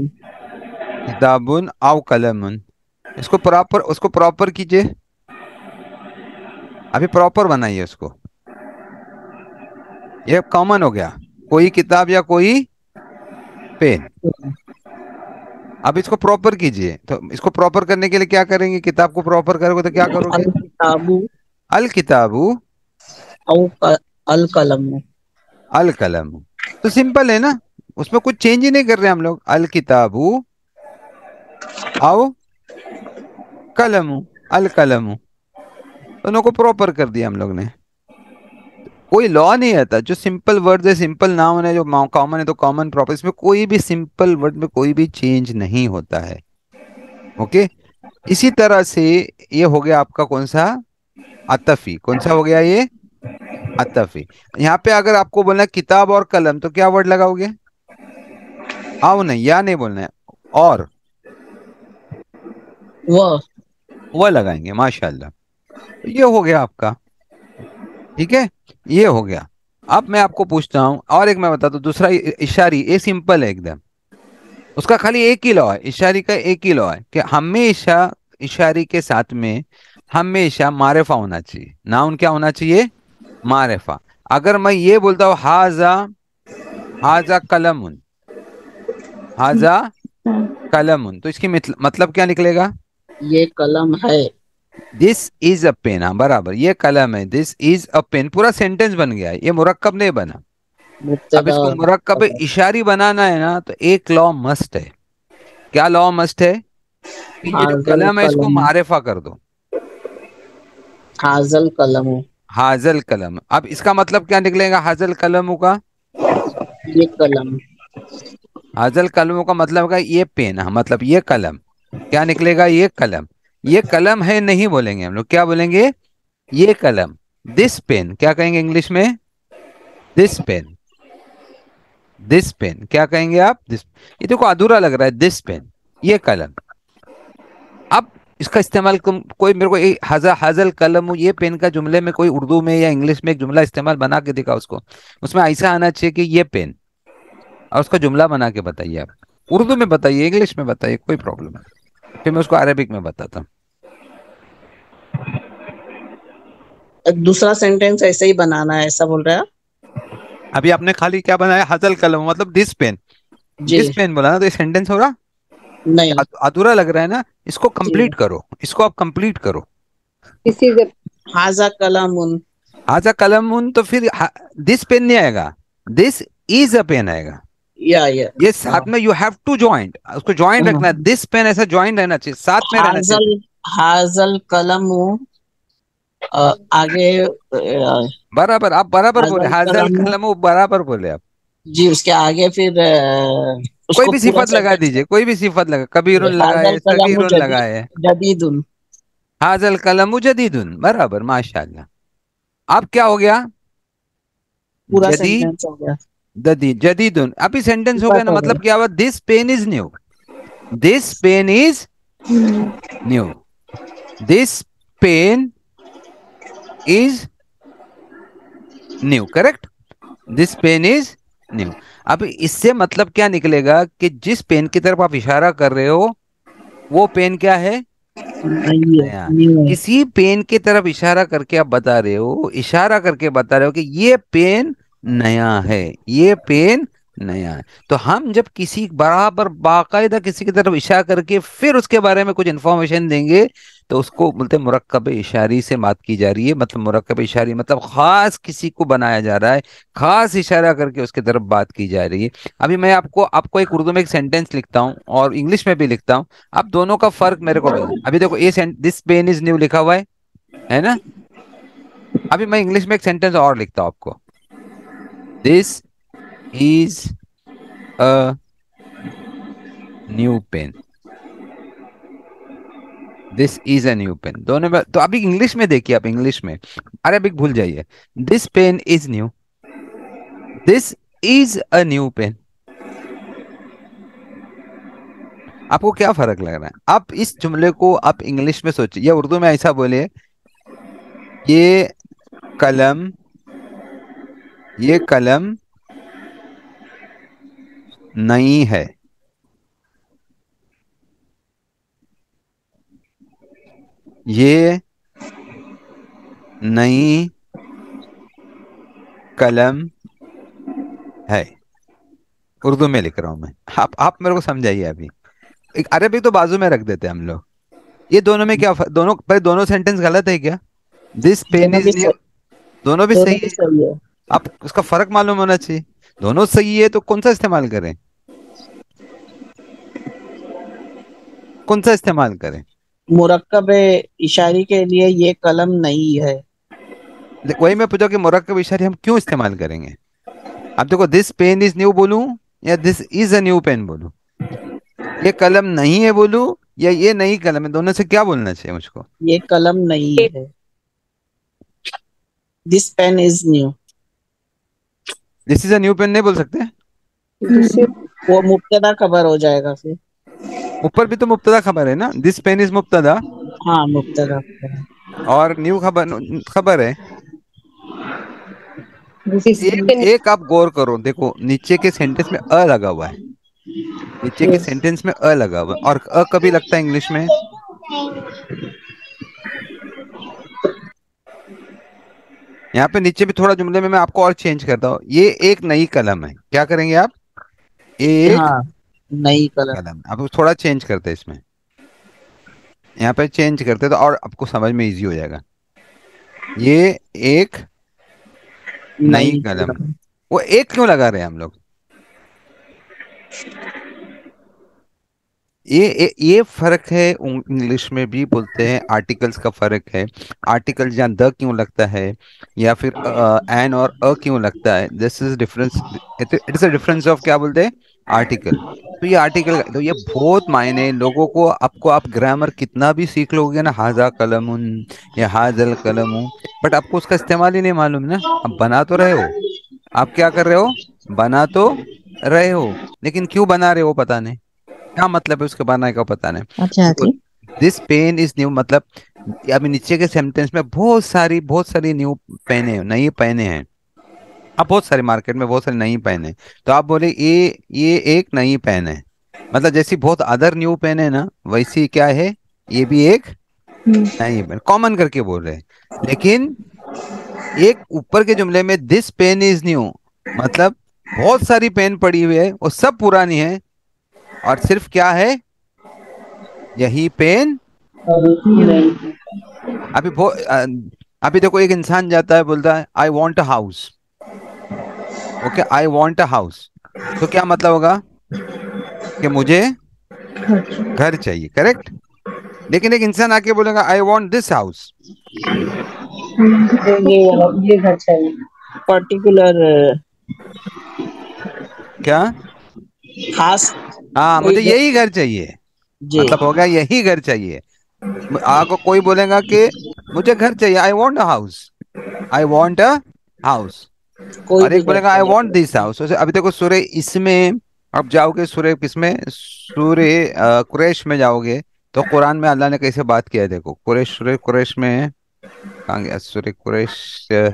किताबुन आव कलमुन। इसको प्रॉपर, उसको प्रॉपर कीजिए, अभी प्रॉपर बनाइए उसको। ये कॉमन हो गया, कोई किताब या कोई पेन। अब इसको प्रॉपर कीजिए, तो इसको प्रॉपर करने के लिए क्या करेंगे? किताब को प्रॉपर करोगे तो क्या करोगे? अल किताबु अल किताबू और अल कलम। अल कलम। तो सिंपल है ना, उसमें कुछ चेंज ही नहीं कर रहे हम लोग, अल किताबू आओ कलमू, अल कलमू, दोनों को प्रॉपर कर दिया हम लोग ने। कोई लॉ नहीं आता। जो सिंपल वर्ड है, सिंपल नाउन है, जो कॉमन है तो कॉमन प्रॉपर, इसमें कोई भी सिंपल वर्ड में कोई भी चेंज नहीं होता है। ओके। इसी तरह से ये हो गया आपका कौन सा, अतफी। कौन सा हो गया ये, अतफी। यहाँ पे अगर आपको बोलना है किताब और कलम, तो क्या वर्ड लगाओगे, आओ नहीं, या नहीं बोलना है, और वह लगाएंगे, माशाल्लाह। तो ये हो गया आपका, ठीक है, ये हो गया। अब मैं आपको पूछता हूं, और एक मैं बताता हूं, दूसरा इशारी, ये सिंपल है एकदम। उसका खाली एक ही लॉ है, इशारी का एक ही लॉ है कि हमेशा इशारी के साथ में हमेशा मारिफा होना चाहिए। नाउन क्या होना चाहिए, मारिफा। अगर मैं ये बोलता हूँ हाजा, हाजा कलमुन, हाजा कलमुन, तो इसकी मतलब क्या निकलेगा, ये कलम है। This is a pen. हाँ बराबर, ये कलम है, दिस इज अ पेन, पूरा सेंटेंस बन गया है, ये मुरक्कब नहीं बना। अब मुब्तदा इसको और मुरक्कब खबर। इशारी बनाना है ना, तो एक लॉ मस्ट है। क्या लॉ मस्ट है, कि ये जो हाजल कलम है इसको कलम, मारिफा कर दो, हाजल कलम, हाजल कलम। अब इसका मतलब क्या निकलेगा, हाजल कलमों का, ये कलम। हाजल कलमों का मतलब है ये पेन, हाँ, मतलब ये कलम। क्या निकलेगा, ये कलम। ये कलम है नहीं बोलेंगे हम लोग, क्या बोलेंगे, ये कलम। दिस पेन क्या कहेंगे इंग्लिश में, दिस पेन, दिस पेन क्या कहेंगे आप, दिस। ये देखो अधूरा लग रहा है, दिस पेन, ये कलम। अब इसका इस्तेमाल कोई मेरे को हजा हजल कलम ये पेन का जुमले में, कोई उर्दू में या इंग्लिश में एक जुमला इस्तेमाल बना के दिखा उसको, उसमें ऐसा आना चाहिए कि ये पेन, और उसका जुमला बना के बताइए आप। उर्दू में बताइए, इंग्लिश में बताइए, कोई प्रॉब्लम नहीं, फिर मैं उसको अरेबिक में बताता हूँ। दूसरा सेंटेंस ऐसे ही बनाना है, ऐसा बोल रहे हैं आप? अभी आपने खाली क्या बनाया, हजल कलम मतलब दिस पेन, जी। दिस पेन बोला ना, तो ये सेंटेंस होगा, नहीं। अधूरा लग रहा है ना, इसको जी। कंप्लीट करो, इसको आप कंप्लीट करो। किसी से हाजा कलमुन। हाजा कलम उन, तो फिर दिस पेन नहीं आएगा, दिस इज अ पेन आएगा। या ये हाँ। साथ में यू हैव टू ज्वाइंट, उसको ज्वाइंट रखना है, दिस पेन ऐसा ज्वाइंट रहना चाहिए, साथ में रहना चाहिए। हाजल, हाजल कलमु, आगे बराबर, आप बराबर बोले, हाजल हाजल कलमु। कलम, वो बराबर बोले आप। जी, उसके आगे फिर कोई उसको भी पूरा सिफत लगा सेंटेंस। दीजिए, कोई भी सिफत लगा, कबीरुन हाजल लगाए, कलमु सगीरुन लगाए, जदीदुन। हाजल कलम जदीदुन, बराबर, माशाल्लाह। अब क्या हो गया, पूरा जदीद, सेंटेंस हो गया। जदीद, जदीदुन, अभी सेंटेंस हो गया सिफत ना, हो मतलब गया। क्या हुआ, this pen is new, this pen is new, this pen is new, correct, this pen is new. अब इससे मतलब क्या निकलेगा, कि जिस पेन की तरफ आप इशारा कर रहे हो वो पेन क्या है, नहीं है, नया। न्यू है। किसी पेन की तरफ इशारा करके आप बता रहे हो, इशारा करके बता रहे हो कि ये पेन नया है, ये पेन नया है। तो हम जब किसी बराबर बाकायदा किसी की तरफ इशारा करके फिर उसके बारे में कुछ इंफॉर्मेशन देंगे, तो उसको बोलते हैं मुरक्कब इशारी से बात की जा रही है। मतलब मुरक्कब इशारी मतलब खास किसी को बनाया जा रहा है, खास इशारा करके उसकी तरफ बात की जा रही है। अभी मैं आपको आपको एक उर्दू में एक सेंटेंस लिखता हूँ और इंग्लिश में भी लिखता हूँ, आप दोनों का फर्क मेरे को बताना। अभी देखो ये दिस पेन इज न्यू लिखा हुआ है ना। अभी मैं इंग्लिश में एक सेंटेंस और लिखता हूँ आपको, this is a new pen, this is a new pen, दोनों में। तो अभी इंग्लिश में देखिए, आप इंग्लिश में, अरेबिक भूल जाइए। This pen is new, this is a new pen. आपको क्या फर्क लग रहा है, आप इस जुमले को आप इंग्लिश में सोचिए या उर्दू में ऐसा बोलिए, ये कलम, ये कलम नई है, ये नई कलम है। उर्दू में लिख रहा हूं मैं, आप मेरे को समझाइए। अभी एक अरबी तो बाजू में रख देते हैं हम लोग। ये दोनों में क्या दोनों भाई, दोनों सेंटेंस गलत है क्या, दिस पेन दोनों इज भी न्यू, सही, दोनों भी दोनों सही भी है। सही है। आप उसका फर्क मालूम होना चाहिए, दोनों सही है तो कौन सा इस्तेमाल करें, कौन सा इस्तेमाल करें। मुरक्कब इशारी के लिए ये कलम नहीं है। वही मैं पूछा कि मुरक्कब इशारे हम क्यों इस्तेमाल करेंगे। अब देखो, दिस पेन इज न्यू बोलूं या this is a new pen बोलूं, ये कलम नहीं है बोलूं या ये नई कलम है, दोनों से क्या बोलना चाहिए मुझको। ये कलम नहीं है। This pen is new. This is a new pen नहीं बोल सकते। जिससे वो मुब्तदा खबर हो जाएगा फिर। ऊपर भी तो मुब्तदा खबर है ना, दिस पेन इज मुब्तदा हाँ, मुब्तदा खबर है। और न्यू खबर खबर है। एक जिससे एक आप गौर करो, देखो नीचे के सेंटेंस में अ लगा हुआ है, नीचे के यस। सेंटेंस में अ लगा हुआ है, और अ कभी लगता है इंग्लिश में। यहाँ पे नीचे भी थोड़ा जुमले में मैं आपको और चेंज करता हूँ, ये एक नई कलम है, क्या करेंगे आप, ये एक हाँ, नई कलम। कलम। अब थोड़ा चेंज करते हैं इसमें, यहाँ पे चेंज करते तो और आपको समझ में इजी हो जाएगा। ये एक नई नई कलम। कलम। वो एक क्यों लगा रहे हैं हम लोग, ये फर्क है। इंग्लिश में भी बोलते हैं आर्टिकल्स का फर्क है। आर्टिकल जहाँ द क्यों लगता है या फिर एन और अ क्यों लगता है, this is difference, it is a difference of क्या बोलते हैं, आर्टिकल। तो ये आर्टिकल, तो ये बहुत मायने लोगों को, आपको आप ग्रामर कितना भी सीख लोगे ना, हाजा कलमुन या हाजल कलमु, बट आपको उसका इस्तेमाल ही नहीं मालूम ना। अब बना तो रहे हो, आप क्या कर रहे हो, बना तो रहे हो, लेकिन क्यों बना रहे हो पता नहीं, क्या मतलब है उसके बनाने का पता नहीं। अच्छा देखो, जी। दिस पेन इज न्यू मतलब, अभी नीचे के सेंटेंस में बहुत सारी न्यू पेने, नई पेने हैं। अब बहुत सारी मार्केट में बहुत सारी नई पेन है, तो आप बोले ये एक नई पेन है, मतलब जैसी बहुत अदर न्यू पेन है ना, वैसी क्या है, ये भी एक नई पेन, कॉमन करके बोल रहे हैं। लेकिन एक ऊपर के जुमले में दिस पेन इज न्यू मतलब बहुत सारी पेन पड़ी हुई है, वो सब पुरानी है, और सिर्फ क्या है, यही पेन। नहीं। अभी अभी देखो, एक इंसान जाता है बोलता है I want a house, okay, I want a house, तो क्या मतलब होगा कि मुझे घर चाहिए, करेक्ट। लेकिन एक इंसान आके बोलेगा आई वॉन्ट दिस हाउस, ये घर चाहिए। पर्टिकुलर। क्या, खास। हाँ कोई मुझे यही घर चाहिए, जी। मतलब होगा यही घर चाहिए। आपको कोई बोलेगा कि मुझे घर चाहिए, I want a house, I want a house, कोई और भी एक घर बोलेगा आई वॉन्ट चलेगा। This house. अभी देखो सूर्य इसमें, अब जाओगे सूर्य किसमें, सूर्य कुरैश में जाओगे, तो कुरान में अल्लाह ने कैसे बात किया है, देखो कुरैश, सूर्य कुरैश में है, कहाँ गया सूर्य कुरैश, क्या,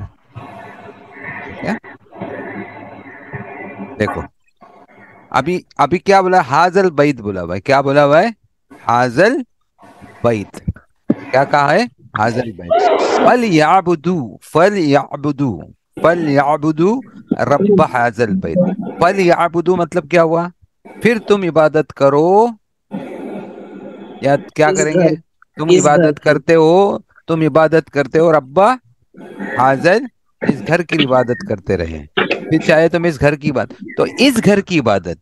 देखो अभी अभी क्या बोला, हाजल बैत बोला भाई, क्या बोला हुआ है, हाजल बैत, क्या कहा है, हाजल बैत, फल याबुदू, फल याबुदू, फल याबुदू रब्ब हाजल बैत। फल याबुदू मतलब क्या हुआ, फिर तुम इबादत करो, या क्या इस करेंगे, घर तुम इस घर इबादत की। करते हो, तुम इबादत करते हो रब्बा हाजल, इस घर की इबादत करते रहे, फिर चाहे तुम इस घर की बात, तो इस घर की इबादत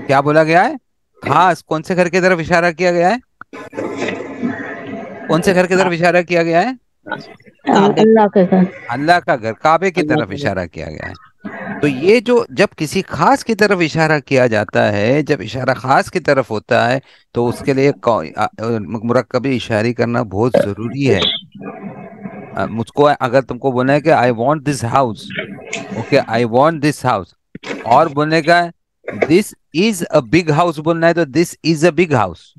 क्या बोला गया है, खास कौन से घर की तरफ इशारा किया गया है, कौन से घर की तरफ इशारा किया गया है, काबे। अल्लाह के घर। अल्लाह का घर, काबे की अल्लाह तरफ का घर। इशारा किया गया है। तो ये जो जब किसी खास की तरफ इशारा किया जाता है, जब इशारा खास की तरफ होता है, तो उसके लिए मुरक्कबी इशारी करना बहुत जरूरी है। मुझको अगर तुमको बोलना है कि आई want this house, okay I want this house, और बोलने का this is a big house बोलना है, तो this is a big house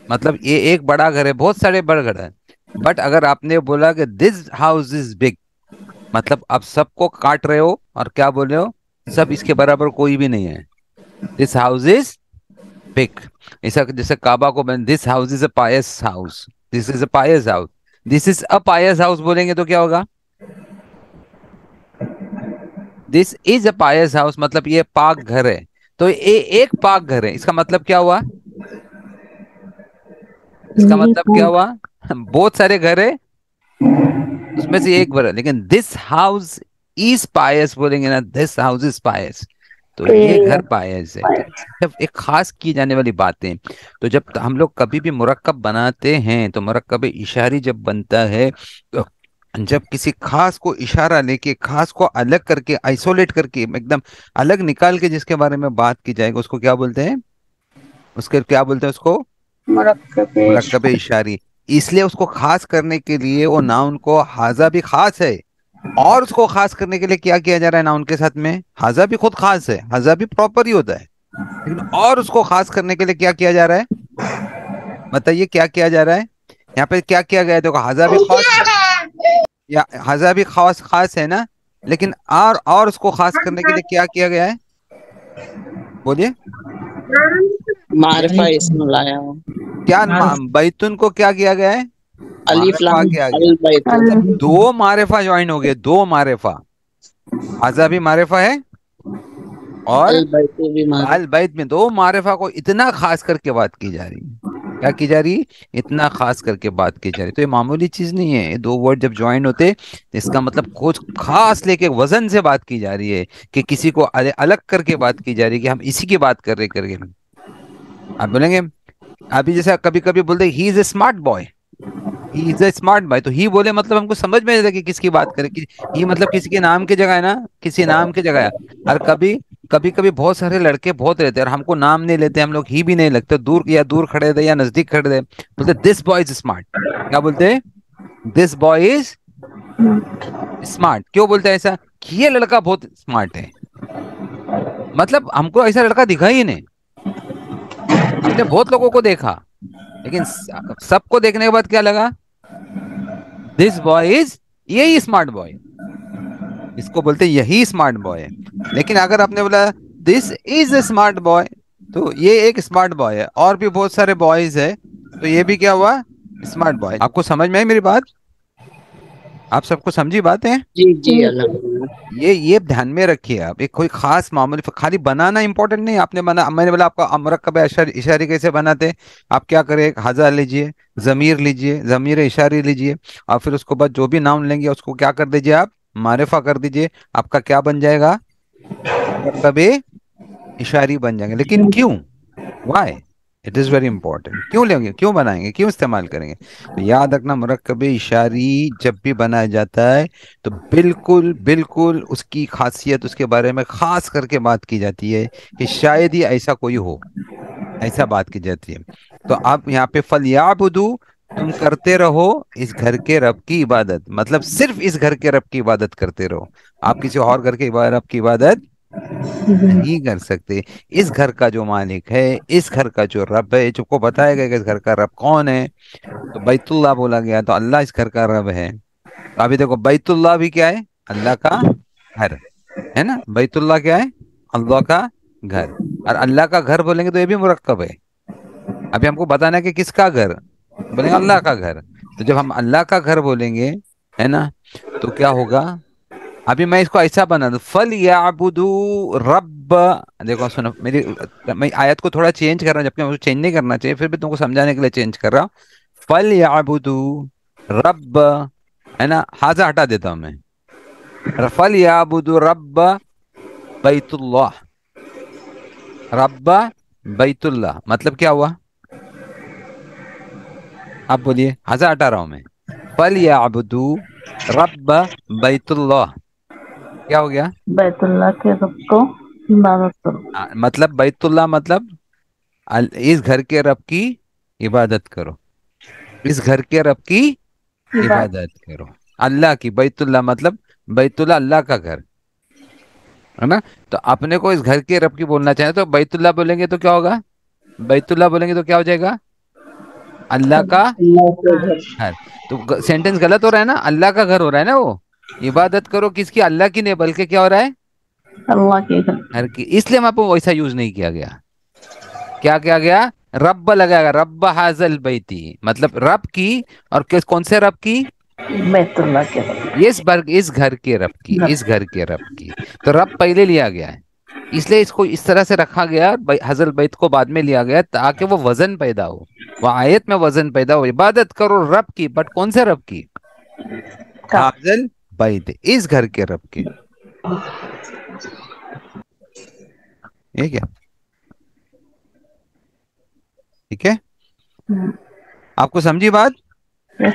मतलब ये एक बड़ा घर है, बहुत सारे बड़े घर हैं। बट अगर आपने बोला कि दिस हाउस इज बिग, मतलब आप सबको काट रहे हो और क्या बोल रहे हो, सब इसके बराबर कोई भी नहीं है, दिस हाउस इज बिग। ऐसा जैसे काबा को बन, this house is a pious house, this is a pious house, this is a pious house बोलेंगे तो क्या होगा, this is a pious house मतलब ये पाक घर है, तो ये एक पाक घर है, इसका मतलब क्या हुआ, इसका नहीं मतलब क्या हुआ, बहुत सारे घर है, उसमें से एक घर है, लेकिन दिस हाउस इज पायस बोलेंगे ना, दिस हाउस इज पायस, तो ये घर पायस है। तो जब एक खास की जाने वाली बातें, तो जब हम लोग कभी भी मुरक्कब बनाते हैं, तो मुरक्कब इशारी जब बनता है, तो जब किसी खास को इशारा लेके, खास को अलग करके, आइसोलेट करके, एकदम अलग निकाल के जिसके बारे में बात की जाएगी, उसको क्या बोलते हैं? उसके क्या बोलते हैं उसको? मुरक्कब मुरक्कब इशारी। इसलिए उसको खास करने के लिए वो नाउन को, हाजा भी खास है, और उसको खास करने के लिए क्या किया जा रहा है नाउन के साथ में? हाजा भी खुद खास है, हाजा भी प्रॉपर ही होता है, लेकिन और उसको खास करने के लिए क्या किया जा रहा है? बताइए क्या किया जा रहा है? यहाँ पे क्या किया गया है? देखो, हाजा भी खास है, या हाजा भी खास खास है ना, लेकिन और उसको खास करने के लिए क्या किया गया है? बोलिए। मारिफा इसमें लाया हूँ। क्या बैतुन को क्या किया गया है? अलिफ मारिफा लाम किया गया। अल बैतू। मतलब दो मारिफा ज्वाइन हो गए, दो मारिफा। हाजा भी मारिफा है, और अल बैतू भी मारिफ। अल बैत में दो मारिफा को इतना खास करके बात की जा रही है। क्या की जा रही? इतना खास करके बात की जा रही। तो ये मामूली चीज नहीं है। ये दो वर्ड जब ज्वाइन होते, तो इसका मतलब कुछ खास लेके वजन से बात की जा रही है, कि किसी को अलग करके बात की जा रही है, कि हम इसी की बात कर रहे करके। आप बोलेंगे, अभी जैसा कभी कभी बोलते he is a smart boy, he is a smart boy, तो ही बोले मतलब हमको समझ में नहीं आता कि किसकी बात करें, कि ही मतलब किसी के नाम की जगह है ना, किसी नाम की जगह है। और कभी कभी कभी बहुत सारे लड़के बहुत रहते हैं और हमको नाम नहीं लेते, हम लोग ही भी नहीं लगते, दूर या दूर खड़े थे या नजदीक खड़े थे, बोलते दिस बॉय इज स्मार्ट। क्या बोलते हैं? This boy is smart. क्यों बोलते हैं ऐसा? कि ये लड़का बहुत स्मार्ट है। मतलब हमको ऐसा लड़का दिखा ही नहीं, हमने बहुत लोगों को देखा, लेकिन सबको देखने के बाद क्या लगा? दिस बॉय इज, यही स्मार्ट बॉय, इसको बोलते हैं यही स्मार्ट बॉय है। लेकिन अगर आपने बोला this is a smart boy, तो ये एक स्मार्ट बॉय है, और भी बहुत सारे बॉयज है, तो ये भी क्या हुआ? Smart boy. आपको समझ में आई मेरी बात? आप सबको समझी बात है? जी जी अल्हम्दुलिल्लाह। ये ध्यान में रखिए आप। एक कोई खास मामूली खाली बनाना इंपॉर्टेंट नहीं। आपने बना, मैंने बोला आपका मुरक्कब इशारी कैसे बनाते हैं? आप क्या करें, एक हाजा लीजिए, जमीर लीजिए, जमीर इशारी लीजिए, और फिर उसके बाद जो भी नाउन लेंगे उसको क्या कर दीजिए आप? मारिफा कर दीजिए। आपका क्या बन जाएगा? मुरक्कब इशारी बन जाएंगे। लेकिन क्यों? Why? It is very important. क्यों लेंगे, क्यों बनाएंगे, क्यों इस्तेमाल करेंगे? तो याद रखना, मुरक्कब इशारी जब भी बनाया जाता है, तो बिल्कुल बिल्कुल उसकी खासियत, उसके बारे में खास करके बात की जाती है, कि शायद ही ऐसा कोई हो, ऐसा बात की जाती है। तो आप यहाँ पे फल याबुदू, तुम करते रहो इस घर के रब की इबादत, मतलब सिर्फ इस घर के रब की इबादत करते रहो। आप किसी और घर के रब की इबादत नहीं कर सकते। इस घर का जो मालिक है, इस घर का जो रब है, जो को बताया गया कि इस घर का रब कौन है, तो बैतुल्लाह बोला गया, तो अल्लाह इस घर का रब है। तो अभी देखो, बैतुल्लाह भी क्या है? अल्लाह का घर है ना। बैतुल्लाह क्या है? अल्लाह का घर। और अल्लाह का घर बोलेंगे तो ये भी मुरक्कब है। अभी हमको बताना है कि किसका घर, बोलेंगे अल्लाह का घर। तो जब हम अल्लाह का घर बोलेंगे, है ना, तो क्या होगा? अभी मैं इसको ऐसा बना दूं, फल याबुदू रब। देखो सुनो मेरी, मैं आयत को थोड़ा चेंज कर रहा हूँ, जबकि मुझे चेंज नहीं करना चाहिए, फिर भी तुमको समझाने के लिए चेंज कर रहा हूँ। फल याबुदू रब, है ना, हाजा हटा देता हूं मैं। फल याबुदू रब बैतुल्लाह। रब बैतुल्लाह मतलब क्या हुआ? आप बोलिए, हाजा हटा रहा हूं मैं। फल याबुदू रब बैतुल्लाह, क्या हो गया? बैतुल्लाह के रब को इबादत करो। मतलब बैतुल्लाह मतलब इस घर के रब की इबादत करो, इस घर के रब की इबादत। इबादत करो। अल्लाह की, बैतुल्लाह मतलब बैतुल्लाह अल्लाह का घर, है ना। तो अपने को इस घर के रब की बोलना चाहे तो बैतुल्लाह बोलेंगे तो क्या होगा? बैतुल्लाह बोलेंगे तो क्या हो जाएगा? अल्लाह का अल्लाह के घर। घर। तो सेंटेंस गलत हो रहा है ना, अल्लाह का घर हो रहा है ना वो। इबादत करो किसकी? अल्लाह की नहीं, बल्कि क्या हो रहा है? अल्लाह के घर। घर की। इसलिए वहां पर वैसा यूज नहीं किया गया। क्या किया गया? रब लगाया, रब हाजल बैती, मतलब रब की। और किस, कौन से रब की? बैतुल्लाह के रब। इस घर के रब की, घर। इस घर के रब की। तो रब पहले लिया गया है, इसलिए इसको इस तरह से रखा गया, हजल बैत को बाद में लिया गया, ताकि वो वजन पैदा हो, वो आयत में वजन पैदा हो। इबादत करो रब की, बट कौन से रब की? का। हाजल बैत, इस घर के रब की। ये क्या? ठीक है, हम्म, आपको समझी बात? yes।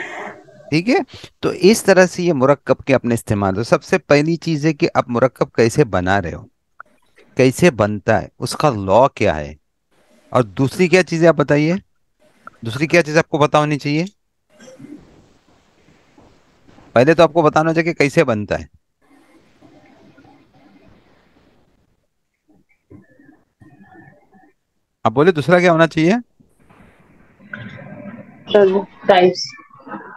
ठीक है। तो इस तरह से ये मुरक्कब के अपने इस्तेमाल हो। सबसे पहली चीज है कि आप मुरक्कब कैसे बना रहे हो, कैसे बनता है, उसका लॉ क्या है। और दूसरी क्या चीज है आप बताइए, दूसरी क्या चीज आपको पता होनी चाहिए। पहले तो आपको बताना चाहिए कि कैसे बनता है। आप बोले दूसरा क्या होना चाहिए। सर टाइप्स,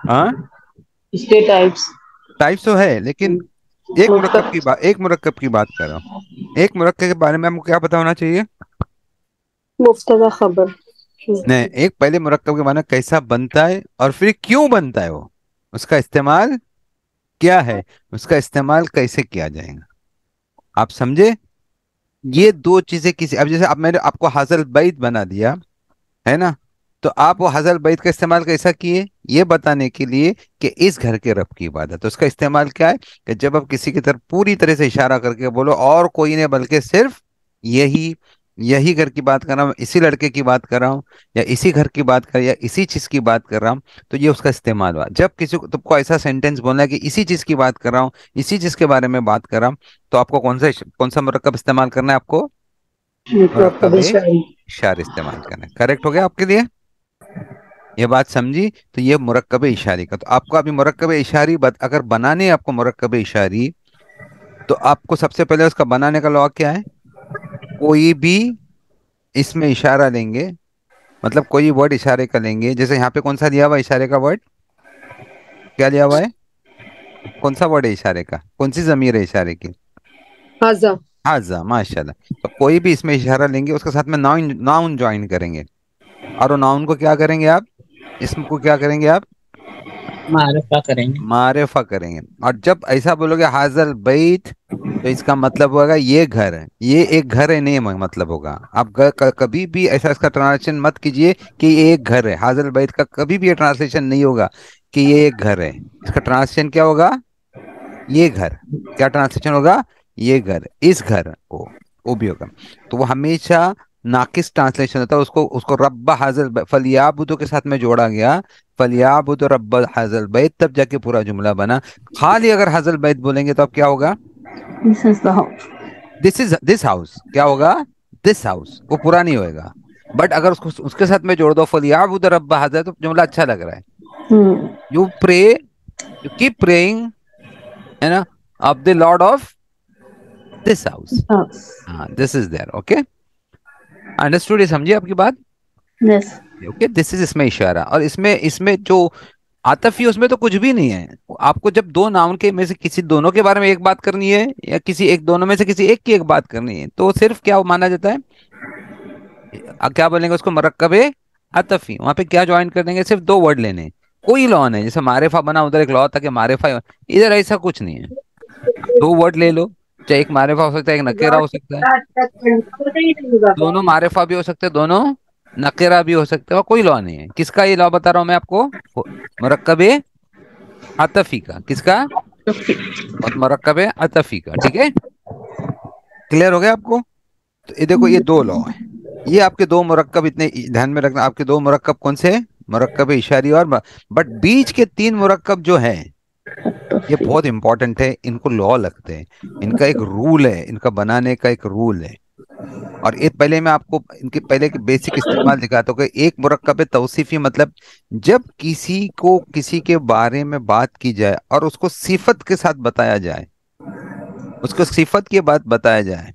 हाँ, इसके टाइप्स। टाइप्स तो है, लेकिन मतलब एक मुरक्कब की बात कर रहा हूँ। एक मुरक्कब के बारे में हमको क्या पता होना चाहिए। मुफ्तदा खबर। नहीं, एक पहले मुरक्कब के बारे में कैसा बनता है और फिर क्यों बनता है वो, उसका इस्तेमाल क्या है, उसका इस्तेमाल कैसे किया जाएगा। आप समझे। ये दो चीजें किसी, अब जैसे अब मैंने आपको हासिल बैत बना दिया है ना, तो आप वो हजल बैत का इस्तेमाल कैसा किए, ये बताने के लिए कि इस घर के रब की इबादत। तो उसका इस्तेमाल क्या है कि जब आप किसी की तरफ पूरी तरह से इशारा करके बोलो और कोई नहीं बल्कि सिर्फ यही, यही घर की बात कर रहा हूँ, इसी लड़के की बात कर रहा हूँ, या इसी घर की बात कर, या इसी चीज की बात कर रहा हूँ। तो ये उसका इस्तेमाल हुआ। जब किसी को तुमको ऐसा सेंटेंस बोलना है कि इसी चीज की बात कर रहा हूँ, इसी चीज के बारे में बात कर रहा हूँ, तो आपको कौन सा मुरक्कब इस्तेमाल करना है, आपको मतलब मुरक्कब कभी शायद। इशार इस्तेमाल करना है। करेक्ट हो गया आपके लिए, ये बात समझी। तो ये मुरक्कब इशारी का, तो आपको अभी मुरक्कब इशारी अगर बनाने है आपको मुरक्कब इशारी, तो आपको सबसे पहले उसका बनाने का लॉ क्या है। कोई भी इसमें इशारा लेंगे, मतलब कोई वर्ड इशारे का लेंगे, जैसे यहाँ पे कौन सा दिया हुआ है इशारे का वर्ड, क्या लिया हुआ है, कौन सा वर्ड है इशारे का, कौन सी जमीर है इशारे की। हाजा। हाजा, माशाल्लाह। तो कोई भी इसमें इशारा लेंगे, उसके साथ में नाउन नाउन ज्वाइन करेंगे, और वो नाउन को क्या करेंगे आप, इसम को क्या करेंगे आप, मारफा करेंगे। मारेफा करेंगे। और जब ऐसा बोलोगे हाजल बैत, तो इसका मतलब होगा ये घर है, ये एक घर है, नहीं मतलब होगा। आप कभी भी ऐसा इसका ट्रांसलेशन मत कीजिए कि ये एक घर है। हाजल बैत का कभी भी ये ट्रांसलेशन नहीं होगा कि ये एक घर है। इसका ट्रांसलेशन क्या होगा, ये घर। क्या ट्रांसलेशन होगा, ये घर, इस घर को, वो भी होगा। तो वो हमेशा नाकिस ट्रांसलेशन होता है। उसको उसको रब्बा हाजल फलियाबुदो के साथ में जोड़ा गया, फलियाबुदो रब्बा हाजल बैत, तब जाके पूरा जुमला बना। खाली अगर हाजल बैत बोलेंगे तो अब क्या होगा, This is the house. This house, क्या होगा, दिस हाउस, वो पूरा नहीं होएगा। बट अगर उसको उसके साथ में जोड़ दो फलियाबुदो रब्बा हाजल, तो जुमला अच्छा लग रहा है। Hmm. You pray, you keep praying, है ना, of the lord of this house. House. हाँ, this is there, okay. Understood, ये समझिए आपकी बात। Yes. ओके, दिस इज इसमें इशारा। और इसमें इसमें जो आतफी, उसमें तो कुछ भी नहीं है। आपको जब दो नाउन के में से किसी दोनों के बारे में एक बात करनी है, या किसी एक दोनों में से किसी एक की एक बात करनी है, तो सिर्फ क्या माना जाता है, क्या बोलेंगे उसको, मरकबे आतफी। वहां पे क्या ज्वाइन कर देंगे, सिर्फ दो वर्ड लेने हैं। कोई लॉ नहीं, जैसे मारेफा बना उधर एक लॉ था कि मारेफा, इधर ऐसा कुछ नहीं है। आप दो वर्ड ले लो, चाहे एक मारेफा हो सकता है, एक नकेरा हो सकता है, दोनों मारिफा भी हो सकते हैं, दोनों नकेरा भी हो सकते हैं, और कोई लॉ नहीं है। किसका ये लॉ बता रहा हूं मैं आपको, मुरक्कबे अतफी का। किसका, मुरक्कबे अतफी का, ठीक है। क्लियर हो गया आपको। तो ये देखो, ये दो लॉ है। ये आपके दो मुरक्कब, इतने ध्यान में रखना, आपके दो मुरक्कब कौन से हैं, मुरक्कब इशारी और बट बीच के तीन मुरक्कब जो हैं, ये बहुत इंपॉर्टेंट है, इनको लॉ लगते हैं। इनका एक रूल है, इनका बनाने का एक रूल है। और ये पहले मैं आपको इनके पहले के बेसिक इस्तेमाल दिखाता हूँ कि एक मुरक्कब तौसीफी मतलब जब किसी को किसी के बारे में बात की जाए और उसको सिफत के साथ बताया जाए, उसको सिफत की बात बताया जाए,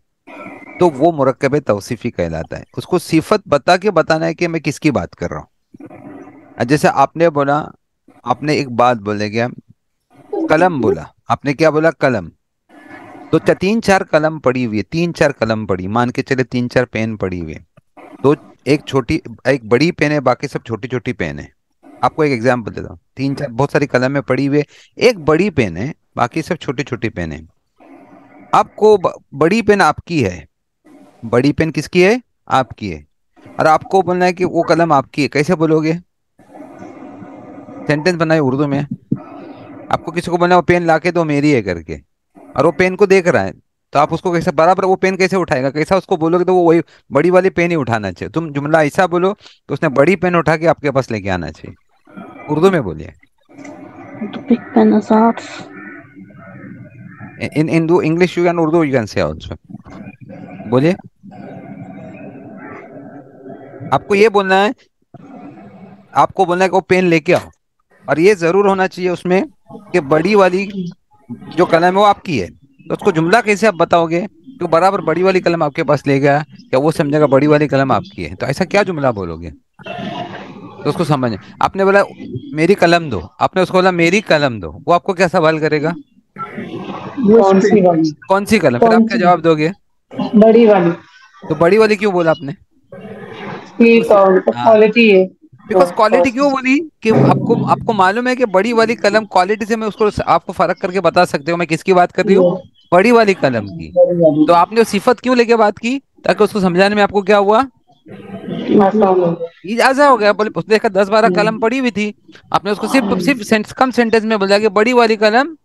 तो वो मुरक्कब तौसीफी कहलाता है। उसको सिफत बता के बताना है कि मैं किसकी बात कर रहा हूँ। जैसे आपने बोला, आपने एक बात बोले क्या, कलम बोला, आपने क्या बोला, कलम। तो तीन चार कलम पड़ी हुई है, तीन चार कलम पड़ी, मान के चले तीन चार पेन पड़ी हुई है। दो, एक छोटी, एक बड़ी पेन है, बाकी सब छोटी छोटी पेन है। आपको एक एग्जांपल देता हूँ, तीन चार बहुत सारी कलमें पड़ी हुई है, एक बड़ी पेन है, बाकी सब छोटी छोटी पेन है। आपको बड़ी पेन आपकी है, बड़ी पेन किसकी है, आपकी है। और आपको बोलना है कि वो कलम आपकी है, कैसे बोलोगे, सेंटेंस बनाए उर्दू में। आपको किसी को बोलना है वो पेन लाके दो मेरी है करके, और वो पेन को देख रहा है, तो आप उसको कैसे बराबर वो पेन कैसे उठाएगा, कैसा उसको बोलोगे, तो वो वही बड़ी वाली पेन ही उठाना चाहिए। तुम जुमला ऐसा बोलो तो उसने बड़ी पेन उठा के आपके पास लेके आना चाहिए। उर्दू में बोलिए। To pick pen as arts. In English you can, Urdu you can say also. बोलिए, आपको ये बोलना है, आपको बोलना है कि वो पेन लेके आओ, और ये जरूर होना चाहिए उसमें कि बड़ी वाली जो कलम है वो आपकी है। तो उसको जुमला कैसे आप बताओगे कि वो बराबर बड़ी वाली कलम आपके पास ले गया, क्या वो समझेगा बड़ी वाली कलम आपकी है? तो ऐसा क्या जुमला बोलोगे? तो उसको समझ, आपने बोला मेरी कलम दो, आपने उसको बोला मेरी कलम दो, वो आपको क्या सवाल करेगा? कौन सी वाली? कौन सी कलम? फिर आप कौन क्या सी? जवाब दोगे? बड़ी वाली। तो बड़ी वाली क्यों बोला आपने? की उस, हाँ, क्वालिटी है वो बिकॉज क्वालिटी कॉस्ट। क्यों बोली कि आपको आपको मालूम है कि बड़ी वाली कलम क्वालिटी से मैं उसको आपको फर्क करके बता सकते हो मैं किसकी बात कर रही हूँ, बड़ी वाली कलम की। बड़ी वाली तो आपने वो सिफत क्यों लेके बात की? ताकि उसको समझाने में आपको क्या हुआ, आसान हो गया। इजाजा हो गया। बोले उसने देखा 10-12 कलम पड़ी हुई थी, आपने उसको सिर्फ सिर्फ कम सेंटेंस में बोला कि बड़ी वाली कलम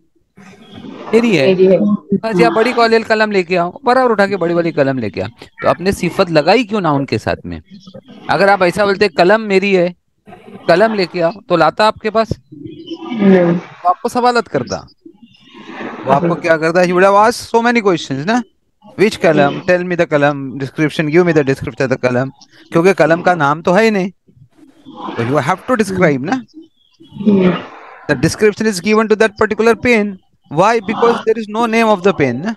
मेरी है, मेरी है। बस, या बड़ी वाली कलम लेके आओ, बराबर उठा के बड़ी वाली कलम लेके आओ। तो आपने सिफत लगाई क्यों ना उनके साथ में? अगर आप ऐसा बोलते कलम मेरी है, कलम लेके आओ, तो लाता आपके पास, नहीं। तो आपको सवालत करता, वो आपको क्या करता, he would have asked so many questions ना, विच कलम, टेल मी द कलम, description, give me the description of the कलम। क्योंकि कलम का नाम तो है ही नहीं, तो यू हैव टू डिस्क्राइब ना, the description is given to that particular pen. Why? Because there is no name of the pen ना?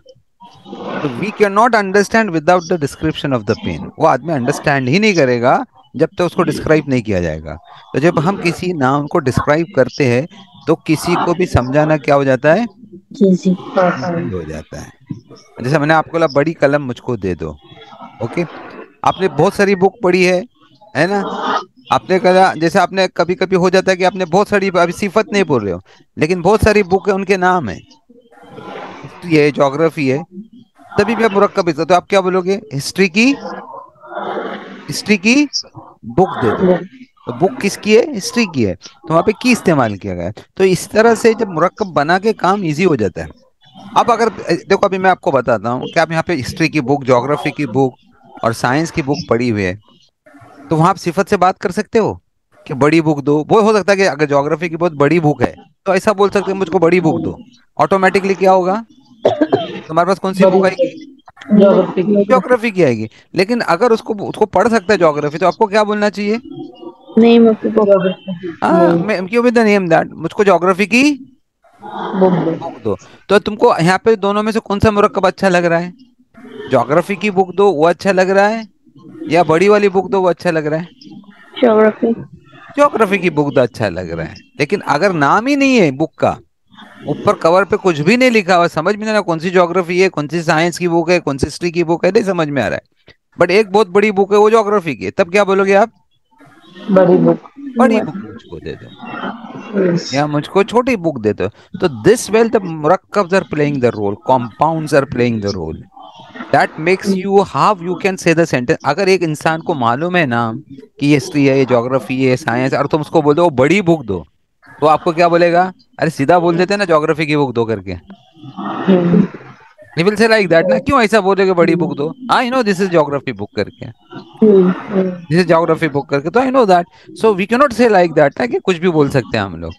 तो we cannot understand without the description of the pen। वो आदमी अंडरस्टैंड ही नहीं करेगा जब तक उसको डिस्क्राइब नहीं किया जाएगा। तो जब हम किसी नाउन को डिस्क्राइब करते हैं तो किसी को भी समझाना क्या हो जाता है, Easy. इजी हो जाता है। जैसे मैंने आपको बोला बड़ी कलम मुझको दे दो, ओके, आपने बहुत सारी बुक पढ़ी है ना, आपने कहा, जैसे आपने कभी कभी हो जाता है कि आपने बहुत सारी, अभी सिफत नहीं बोल रहे हो, लेकिन बहुत सारी बुक है उनके नाम है, हिस्ट्री है, ज्योग्राफी है, तभी भी आप मुरक्कब हिस्सा, तो आप क्या बोलोगे, हिस्ट्री की बुक दे दो। तो बुक किसकी है, हिस्ट्री की है, तो वहां पे की इस्तेमाल किया गया है। तो इस तरह से जब मुरक्कब बना के काम इजी हो जाता है। अब अगर देखो, अभी मैं आपको बताता हूँ कि आप यहाँ पे हिस्ट्री की बुक, ज्योग्राफी की बुक और साइंस की बुक पढ़ी हुई है, तो वहां आप सिफत से बात कर सकते हो कि बड़ी बुक दो। वो हो सकता है कि अगर ज्योग्राफी की बहुत बड़ी बुक है तो ऐसा बोल सकते हैं मुझको बड़ी बुक दो, ऑटोमेटिकली क्या होगा, तुम्हारे पास कौन सी बड़ी बुक आएगी, ज्योग्राफी की। ज्योग्राफी की आएगी। लेकिन अगर उसको उसको पढ़ सकता है ज्योग्राफी, तो आपको क्या बोलना चाहिए, Name of the book. Geography की हाँ, नहीं, मैं क्यों विद द नेम दैट, मुझको ज्योग्राफी की बुक दो। बुक दो। तो तुमको यहाँ पे दोनों में से कौन सा मुरक्कब अच्छा लग रहा है, ज्योग्राफी की बुक दो वो अच्छा लग रहा है, या बड़ी वाली बुक दो वो अच्छा लग रहा है? Geography. ज्योग्राफी की बुक दो अच्छा लग रहा है। लेकिन अगर नाम ही नहीं है बुक का, ऊपर कवर पे कुछ भी नहीं लिखा हुआ, समझ में नहीं आ रहा कौन सी ज्योग्राफी है, कौन सी साइंस की बुक है, कौन सी हिस्ट्री की बुक है, नहीं समझ में आ रहा है, बट एक बहुत बड़ी बुक है वो ज्योग्राफी की है, तब क्या बोलोगे आप, बड़ी बुक। बड़ी बुक मुझको दे दो या मुझको छोटी बुक दे दो। तो दिस वेल द मुरक्कब्स are playing the role, compounds are playing the role, that makes you how you can say the sentence. अगर एक इंसान को मालूम है ना कि ये हिस्ट्री है, ये ज्योग्राफी है, साइंस, और तुम उसको बोल दो बड़ी बुक दो, तो आपको क्या बोलेगा, अरे सीधा बोल देते ना ज्योग्राफी की बुक दो करके, he will say like that ना, क्यों ऐसा बोलोगे बड़ी बुक दो, I know this is geography book करके, दिस इज ज्योग्राफी बुक करके, तो I know that. So we can not say like that ना कि कुछ भी बोल सकते हैं हम लोग।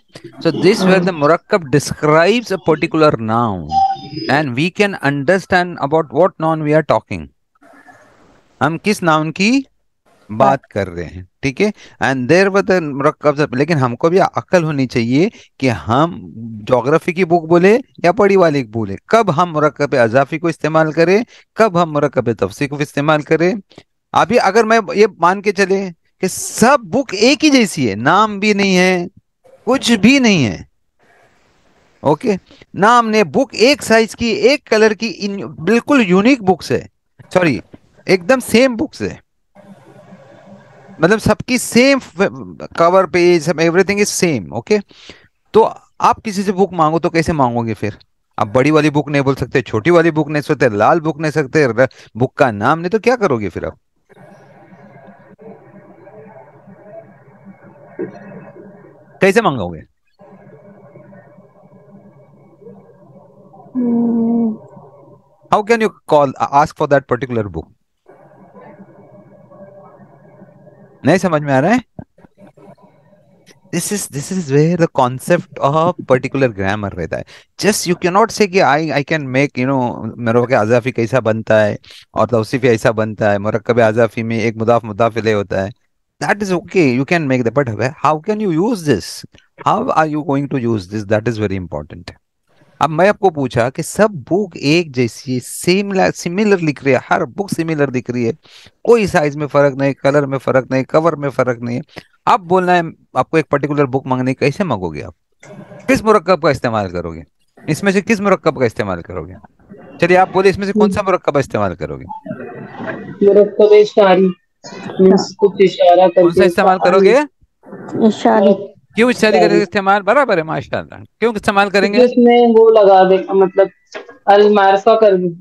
सो दिस वेयर द मुरक्कब describes a particular noun and we can understand about what noun we are talking, हम किस नाउन की बात कर रहे हैं, ठीक है। एंड देयर वर द मुरक्कब, लेकिन हमको भी अक्ल होनी चाहिए कि हम ज्योग्राफी की बुक बोले या बड़ी वाली बोले, कब हम मुरक्कब अजाफी को इस्तेमाल करें, कब हम मुरक्कब तफसीर को इस्तेमाल करें। अभी अगर मैं ये मान के चले कि सब बुक एक ही जैसी है, नाम भी नहीं है, कुछ भी नहीं है, ओके, नाम ने बुक एक साइज की, एक कलर की, बिल्कुल यूनिक बुक्स है, सॉरी, एकदम सेम बुक्स है, मतलब सबकी सेम कवर पेज, सब एवरीथिंग इज सेम, ओके। तो आप किसी से बुक मांगो तो कैसे मांगोगे फिर, आप बड़ी वाली बुक नहीं बोल सकते, छोटी वाली बुक नहीं सकते, लाल बुक नहीं सकते, बुक का नाम नहीं, तो क्या करोगे फिर आप, कैसे मंगाओगे? How can you call ask for that particular book? नहीं समझ में आ रहा है? This is where the concept of particular grammar रहता है. जस्ट यू कैन नॉट से कि आई कैन मेक मुरक्कब आजाफी कैसा बनता है और तौसीफी ऐसा बनता है. मुरक्कब आजाफी में एक मुदाफ मुदाफ इलैह होता है. That is okay, you can make that, but how can you use this? How are you going to use this? That is very important. अब मैं आपको पूछा कि सब बुक एक जैसी सेम सिमिलर लिख रही है, हर बुक सिमिलर दिख रही है, कोई साइज में फर्क नहीं, कलर में फर्क नहीं, कवर में फर्क नहीं है. अब बोलना है आपको एक पर्टिकुलर बुक मांगनी, कैसे मांगोगे आप? किस मुरक्कब का इस्तेमाल करोगे? इसमें से किस मुरक्कब का इस्तेमाल करोगे? चलिए आप बोले, इसमें से कौन सा मुरक्कब का इस्तेमाल करोगे? मुरक्कब इशारी, मीन्स कुछ इशारा कौन सा करके इस्तेमाल करोगे? इशारी। क्यों इशारे इशारी, करेंगे? इस्तेमाल बराबर है, माशाल्लाह. क्यों इस्तेमाल क्योंकि करेंगे? उसमें वो लगा दे, मतलब अल मारफा कर दूं।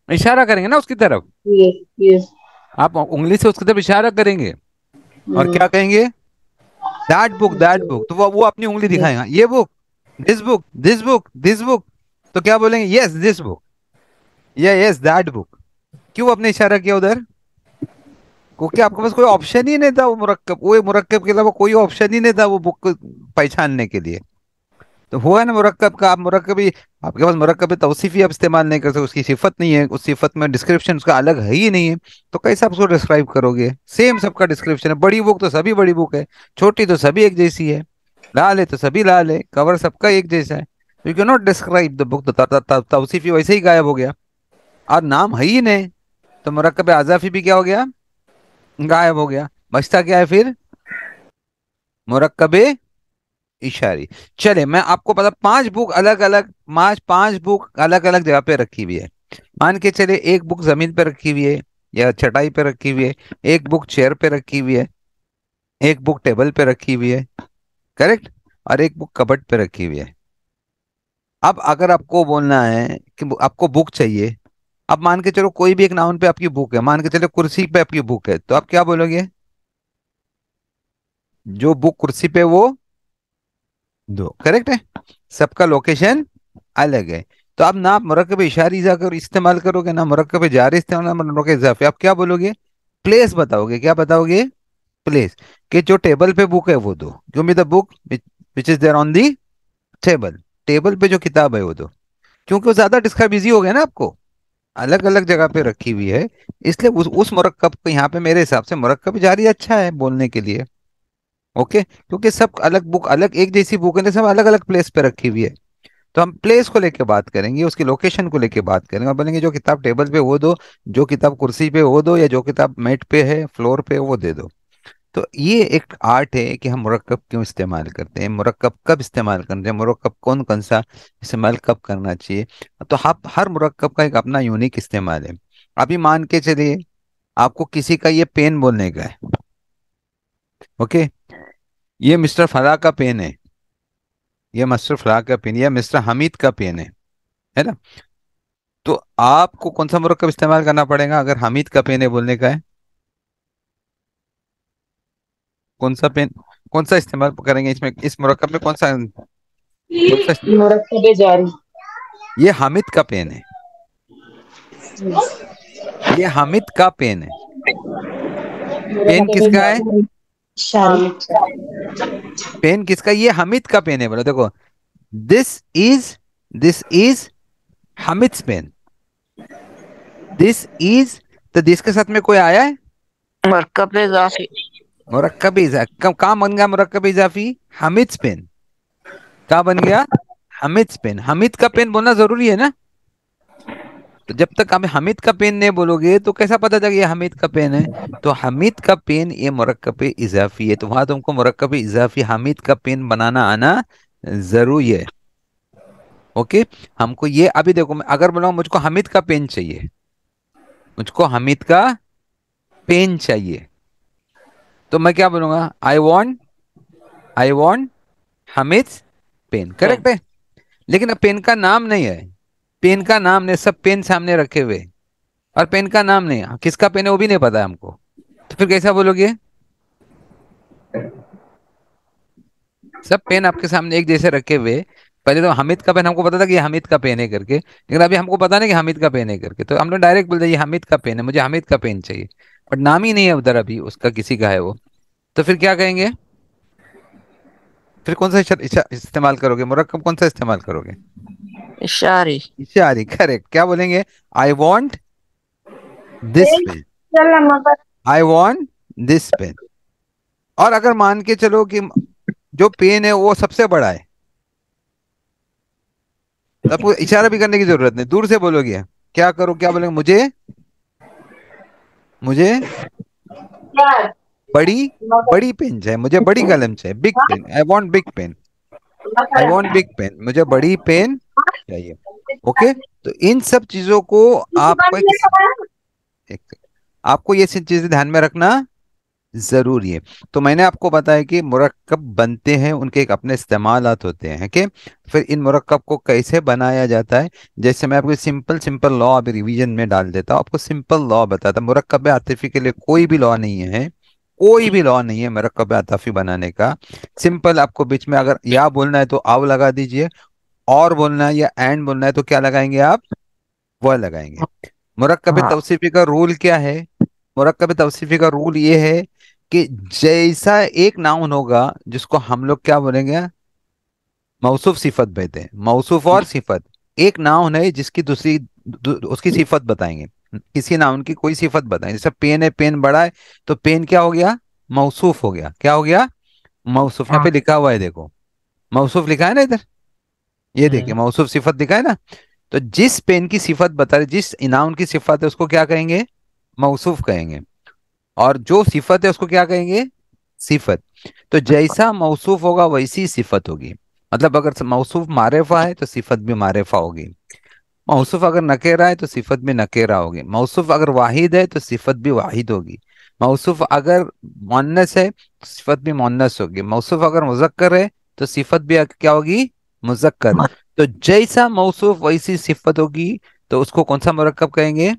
इशारा करेंगे ना उसकी तरफ. Yes yes. आप उंगली से उसकी तरफ इशारा करेंगे और क्या कहेंगे? That book. तो वो अपनी उंगली दिखाएगा, ये book, this book, this book, this book. तो क्या बोलेंगे? यस दिस बुक, या यस दैट बुक. क्यों आपने इशारा किया उधर? क्योंकि आपके पास कोई ऑप्शन ही नहीं था. वो मुरक्कब के अलावा कोई ऑप्शन ही नहीं था वो बुक को पहचानने के लिए. तो हुआ ना मुरक्कब का. आप मुरक्कबी, आपके पास मुरक्कब तौसीफी आप इस्तेमाल नहीं कर सकते, उसकी सिफत नहीं है, उस सिफत में डिस्क्रिप्शन उसका अलग है ही नहीं है. तो कैसे आप उसको डिस्क्राइब करोगे? सेम सबका डिस्क्रिप्शन है. बड़ी बुक तो सभी बड़ी बुक है, छोटी तो सभी एक जैसी है, लाल है तो सभी लाल है, कवर सबका एक जैसा है. You can not describe the book. तो तौसीफी वैसे ही गायब हो गया और नाम है ही नहीं. तो मुरक्कब आजाफी भी क्या हो गया? गायब हो गया. बचता क्या है फिर? मुरक्कब इशारी. चले मैं आपको पता, पांच बुक अलग अलग, पांच बुक अलग अलग जगह पे रखी हुई है. मान के चले एक बुक जमीन पे रखी हुई है या चटाई पे रखी हुई है, एक बुक चेयर पे रखी हुई है, एक बुक टेबल पे रखी हुई है, करेक्ट, और एक बुक कबर्ड पे रखी हुई है. अब अगर आपको बोलना है कि आपको बुक चाहिए, अब मान के चलो कोई भी एक नाउन पे आपकी बुक है, मान के चलो कुर्सी पे आपकी बुक है, तो आप क्या बोलोगे? जो बुक कुर्सी पे वो दो, करेक्ट है. सबका लोकेशन अलग है. तो अब ना आप मुरक्कब इशारी जाकर इस्तेमाल करोगे, ना मुरक्कब जारी इस्तेमाल, ना मुरक्कब इजाफी. आप क्या बोलोगे? प्लेस बताओगे. क्या बताओगे? प्लेस. कि जो टेबल पे बुक है वो दो. Give me the book which is there on the table. Table पे जो किताब है वो दो. क्योंकि वो ज्यादा डिस्क्राइब इजी हो गया ना आपको, अलग अलग जगह पे रखी हुई है. इसलिए उस मुरक्कब को यहाँ पे मेरे हिसाब से मुरक्कब जारी अच्छा है बोलने के लिए. ओके, क्योंकि सब अलग बुक, अलग एक जैसी बुक है, सब अलग अलग प्लेस पे रखी हुई है. तो हम प्लेस को लेके बात करेंगे, उसकी लोकेशन को लेके बात करेंगे और बोलेंगे जो किताब टेबल पे वो दो, जो किताब कुर्सी पे वो दो, या जो किताब मेट पे है, फ्लोर पे, वो दे दो. तो ये एक आर्ट है कि हम मुरक्कब क्यों इस्तेमाल करते हैं, मुरक्कब कब इस्तेमाल करते हैं, मुरक्कब कौन कौन सा इस्तेमाल कब करना चाहिए. तो आप हर मुरक्कब का एक अपना यूनिक इस्तेमाल है. अभी मान के चलिए आपको किसी का ये पेन बोलने का है, ओके, ये मिस्टर फला का पेन है, ये मिस्टर फला का पेन, ये मिस्टर हामिद का पेन है ना. तो आपको कौन सा मुरक्कब इस्तेमाल करना पड़ेगा अगर हामिद का पेन है बोलने का है? कौन सा पेन, कौन सा इस्तेमाल करेंगे इसमें, इस मुरक्कब में कौन सा मुरक्कब जारी। ये हामिद का पेन है, ये हामिद का पेन है. पेन मुरक्कब किसका है? जारी, इशारी। हामिद। पेन किसका? ये हामिद का पेन है. बोलो देखो, this is this is Hamid pen. This is, तो दिस के साथ में कोई आया है? मरकब इजाफी। मुरक्कब इजाफी. कहाँ बन गया मुरक्कब इजाफी? हामिद पेन. कहाँ बन गया? हामिद पेन. हामिद का पेन बोलना जरूरी है ना. तो जब तक आप हामिद का पेन नहीं बोलोगे तो कैसा पता चलेगा ये हामिद का पेन है? तो हामिद का पेन ये मुरक्कब इजाफी है, तो वहां तुमको मुरक्कब इजाफी हामिद का पेन बनाना आना जरूरी है. ओके. हमको ये अभी देखो, मैं अगर बोला मुझको हामिद का पेन चाहिए, मुझको हामिद का पेन चाहिए, तो मैं क्या बोलूंगा? I want Hamid pen, correct है. लेकिन अब पेन का नाम नहीं है, पेन का नाम नहीं, सब पेन सामने रखे हुए और पेन का नाम नहीं है, किसका पेन है वो भी नहीं पता है हमको. तो फिर कैसा बोलोगे? सब पेन आपके सामने एक जैसे रखे हुए. पहले तो हामिद का पेन हमको पता था कि ये हामिद का पेन है करके, लेकिन अभी हमको पता नहीं कि हामिद का पेन है करके, तो हम लोग डायरेक्ट बोल दिया ये हामिद का पेन है, मुझे हामिद का पेन चाहिए. बट नाम ही नहीं है उधर अभी उसका, किसी का है वो. तो फिर क्या कहेंगे? फिर कौन सा इस्तेमाल करोगे, मुरक्कब कौन सा इस्तेमाल करोगे? इशारी। इशारी, करेक्ट। क्या बोलेंगे? I want this pen, I want this pen. और अगर मान के चलो कि जो पेन है वो सबसे बड़ा है, तो आपको इशारा भी करने की जरूरत नहीं, दूर से बोलोगे। क्या करो, क्या बोलेंगे? मुझे मुझे बड़ी बड़ी पेन चाहिए, मुझे बड़ी कलम चाहिए, big pen, I want big pen, I want big pen, मुझे बड़ी पेन चाहिए। ओके, तो इन सब चीजों को आपको एक आपको ये सब चीजें ध्यान में रखना जरूरी है। तो मैंने आपको बताया कि मुरक्कब बनते हैं, उनके एक अपने इस्तेमालात होते हैं कि फिर इन मुरक्कब को कैसे बनाया जाता है। जैसे मैं आपको सिंपल सिंपल लॉ अभी रिवीजन में डाल देता हूँ, आपको सिंपल लॉ बताता। मुरक्कब आतिफी के लिए कोई भी लॉ नहीं है, कोई भी लॉ नहीं है मुरक्कब आतिफी बनाने का। सिंपल, आपको बीच में अगर या बोलना है तो आव लगा दीजिए, और बोलना है या एंड बोलना है तो क्या लगाएंगे आप? वह लगाएंगे। मुरक्कब हाँ। तौसीफी का रूल क्या है? मुरक्कब तौसीफी का रूल ये है कि जैसा एक नाउन होगा जिसको हम लोग क्या बोलेंगे, मौसूफ सिफत कहते हैं। मौसूफ और सिफत, एक नाउन है जिसकी दूसरी उसकी सिफत बताएंगे। किसी नाउन की कोई सिफत बताएंगे। जैसे पेन है, पेन बड़ा है, तो पेन क्या हो गया? मौसूफ हो गया। क्या हो गया? मौसूफ। यहाँ पे लिखा हुआ है, देखो, मौसूफ लिखा है ना इधर, ये देखिए मौसूफ सिफत दिखा है ना। तो जिस पेन की सिफत बता रहे, जिस नाउन की सिफत है, उसको क्या कहेंगे? मौसूफ कहेंगे। और जो सिफत है उसको क्या कहेंगे? सिफत। तो जैसा मौसूफ होगा वैसी सिफत होगी। मतलब अगर मौसूफ मारेफा है तो सिफत भी मारेफा होगी। मौसूफ अगर नकेरा है तो सिफत भी नकेरा होगी। मौसूफ अगर वाहिद है तो सिफत भी वाहिद होगी। मौसूफ अगर मुअन्नस है तो सिफत भी मुअन्नस होगी। मौसूफ अगर मुजक्कर है तो सिफत भी क्या होगी? मुजक्कर। तो जैसा मौसूफ वैसी सिफत होगी, तो उसको कौन सा मुरक्कब कहेंगे?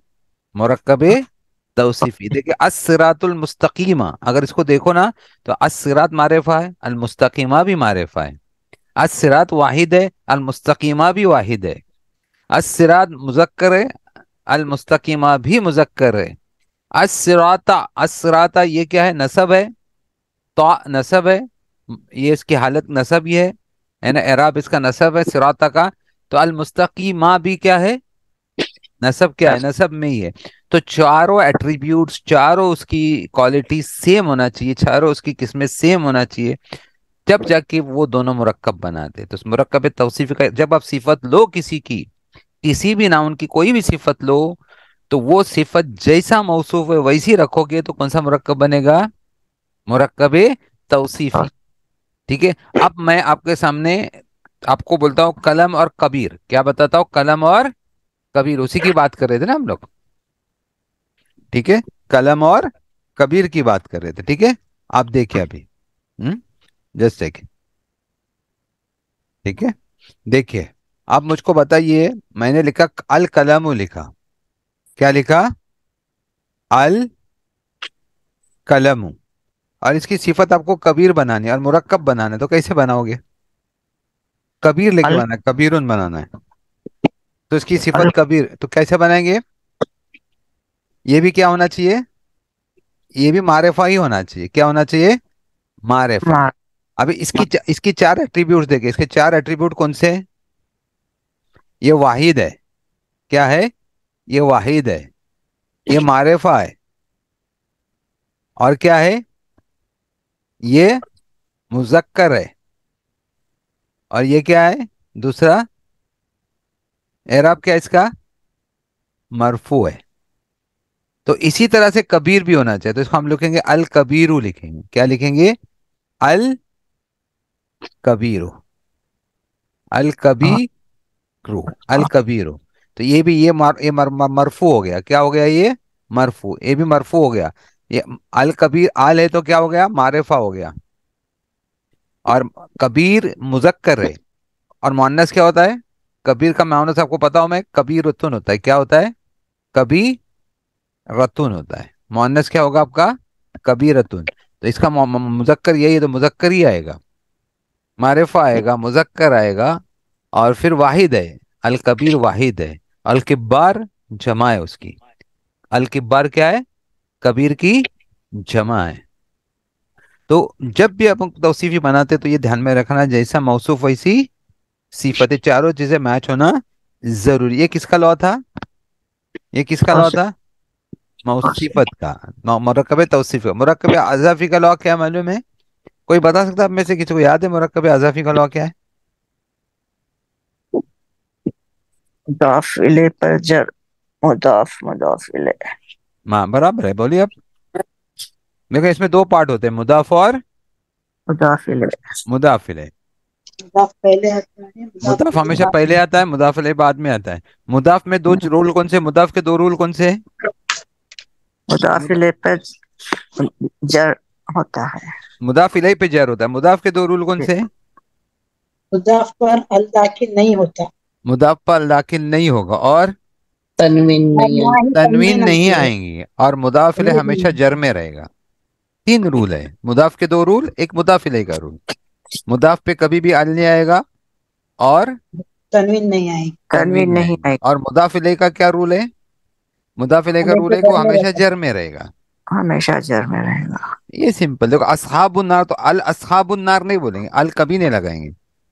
मुरक्कब तौसीफी। देखिए, अस्सिरातुल मुस्तकीमा, अगर इसको देखो ना, तो अस्सिरात मारिफा है, अल मुस्तकीमा भी मारिफा है। अस्सिरात वाहिद है, अल मुस्तकीमा भी वाहिद है। अस्सिरात मुजक्कर है, अल मुस्तकीमा भी मुजक्कर है। अस्सिराता, अस्सिराता ये क्या है? नसब है, तो नसब है, ये इसकी हालत नसब ही है ना, एराब इसका नसब है सिराता का। तो अल मुस्तकीमा भी क्या है? नसब। क्या है? नसब में ही है। तो चारों एट्रीब्यूट्स, चारों उसकी क्वालिटी सेम होना चाहिए, चारों उसकी किस्में सेम होना चाहिए, जब जाके वो दोनों मुरक्कब बनाते हैं। तो उस मुरक्कब तौसीफ का जब आप सिफत लो किसी की, किसी भी नाउन की कोई भी सिफत लो, तो वो सिफत जैसा मौसूफ है वैसी रखोगे तो कौन सा मुरक्कब बनेगा? मुरक्कब तौसीफी। ठीक है। अब मैं आपके सामने आपको बोलता हूँ कलम और कबीर। क्या बताता हूँ? कलम और कबीर, उसी की बात कर रहे थे ना हम लोग। ठीक है, कलम और कबीर की बात कर रहे थे। ठीक है, आप देखिए अभी। हम्म जस्ट देखिए। ठीक है, देखिए, आप मुझको बताइए। मैंने लिखा अल कलम लिखा। क्या लिखा? अल कलम। और इसकी सिफत आपको कबीर बनानी है और मुरक्कब बनाना है, तो कैसे बनाओगे? कबीर लिख अल बनाना है, कबीरुन बनाना है। तो इसकी अल सिफत कबीर, तो कैसे बनाएंगे? ये भी क्या होना चाहिए? ये भी मारेफा ही होना चाहिए। क्या होना चाहिए? मारेफा। मार अभी इसकी चार एट्रीब्यूट्स देखे। इसके चार एट्रीब्यूट कौन से हैं? ये वाहिद है। क्या है? ये वाहिद है, ये मारेफा है, और क्या है? ये मुजक्कर है, और ये क्या है? दूसरा एराब क्या है इसका? मरफू है। तो इसी तरह से कबीर भी होना चाहिए। तो इसको हम लिखेंगे अल कबीरू लिखेंगे। क्या लिखेंगे? अल कबीरू, अल कबीरू, अल कबीरू। तो ये भी मरफू हो गया। क्या हो गया? ये मरफू, ये भी मरफू हो गया। ये अल कबीर आल है तो क्या हो गया? मारिफा हो गया। और कबीर मुजक्कर है, और मुअन्नस क्या होता है? कबीर का मुअन्नस आपको पता हो, मैं कबीर रतुन होता है। क्या होता है? कबीर रतुन होता है। मुअन्नस क्या होगा आपका? कबीर रतुन। तो इसका मुजक्कर यही है, तो मुजक्कर ही आएगा, मारिफा आएगा, मुजक्कर आएगा, और फिर वाहिद है। अल कबीर वाहिद है। अल किब्बार जमा है उसकी। अल किब्बार क्या है? कबीर की जमा है। तो जब भी अपन तौसीफी बनाते तो ये ध्यान में रखना, जैसा मौसूफ वैसी सिफत, चारों चीजें मैच होना जरूरी। ये किसका लॉ था? ये किसका लॉ औसत था? औसत मौसीफत का। मुरक्कब तौसीफ का। मुरक्कब अज़ाफी का लॉ क्या मालूम है? कोई बता सकता है आप में से किसी को याद है मुरक्कब अज़ाफी का लॉ क्या है? मुदाफ इले पर जर मुदाफ मुदाफ इले हाँ बराबर है, बोलिए अब। देखो इसमें दो पार्ट होते हैं, मुदाफ और मुदाफ इले मुदाफिले। मुदाफ पहले आता है, मुदाफ मुदाफ इलैहि हमेशा बाद पहले में। आता है, मुदाफिले बाद में आता है। मुदाफ में दो रूल कौन से? मुदाफ के दो रूल कौन से हैं? मुदाफ मुदा- इले पर जर होता है। मुदाफ इलैहि पे जर होता है। मुदाफ के दो रूल कौन से हैं? मुदाफ पर अल दाखिल नहीं होता, मुदाफ पर दाखिल नहीं होगा, और तनवीन और नहीं ना है। ही तनवीन तनवीन नहीं आती है। आएंगी, और मुदाफिले हमेशा जर में रहेगा। तीन रूल है मुदाफ के, दो रूल, एक मुदाफिले का रूल। मुदाफ पे कभी भी अल नहीं आएगा, और तनवीन नहीं आएगी, तनवीन तनवीन नहीं नहीं आएगी। आएगी, और मुदाफिले का क्या रूल है? मुदाफिले का रूल हमेशा है कि वो घर में हमेशा रहता जर में रहेगा। हमेशा जर में रहेगा। ये सिंपल। देखो असहाबुन नार, तो अल असहाबुन नार नहीं बोलेंगे, अल कभी नहीं लगाएंगे,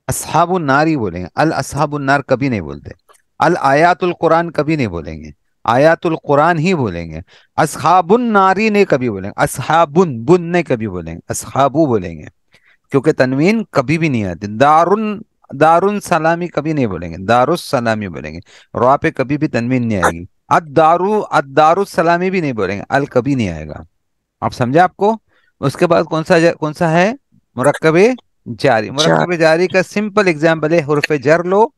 असहाबुन नार ही बोलेंगे। अल असहाबुन नार कभी नहीं बोलते। अल आयातुल कुरान कभी नहीं बोलेंगे, आयातुल कुरान ही बोलेंगे। असहाबुन नारी ने कभी बोलेंगे, असहाबुन बुन ने कभी बोलेंगे, असहाबु बोलेंगे। क्योंकि तनवीन कभी भी नहीं आती। दारुन, दारुन सलामी कभी नहीं बोलेंगे, दारुस सलामी बोलेंगे। रा पे कभी भी तनवीन नहीं आएगी। अद दारुस सलामी भी नहीं बोलेंगे, अल कभी नहीं आएगा। आप समझे आपको? उसके बाद कौन सा है? मुरक्कबे जारी। जर मुरक्कबे जारी का सिंपल एग्जाम्पल है, हुर्फ जर लो,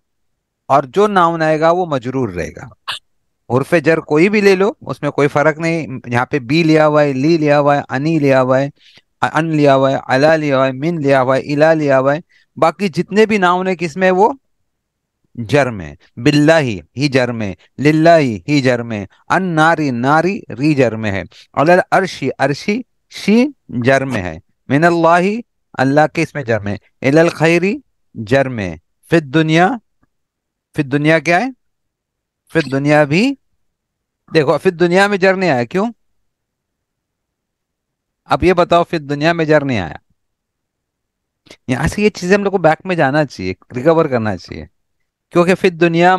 और जो नाउन आएगा वो मजरूर रहेगा। हुर्फ जर कोई भी ले लो, उसमें कोई फर्क नहीं। यहाँ पे बी लिया हुआ है, ली लिया हुआ है, अनी लिया हुआ है, अन लिया हुआ है, अला लिया हुआ है, मिन लिया हुआ है, इला लिया हुआ है। बाकी जितने भी नाउन है किसमें है वो? जर में। बिल्लाही ही जर में, लिल्लाही ही जर में, अन नारी नारी री जर में है, अलल अर्शी अर्शी शी जर में है, मिनल्लाही अल्लाह के इसमें जर में, इलल खैरी जर में, फिद दुनिया, फिद दुनिया क्या है? फिद दुनिया भी। देखो फिद दुनिया में जर नहीं आया, क्यों? अब ये बताओ, फिद दुनिया में जर नहीं आया। यहाँ से ये चीजें हम लोग को बैक में जाना चाहिए, रिकवर करना चाहिए। क्योंकि फिद दुनिया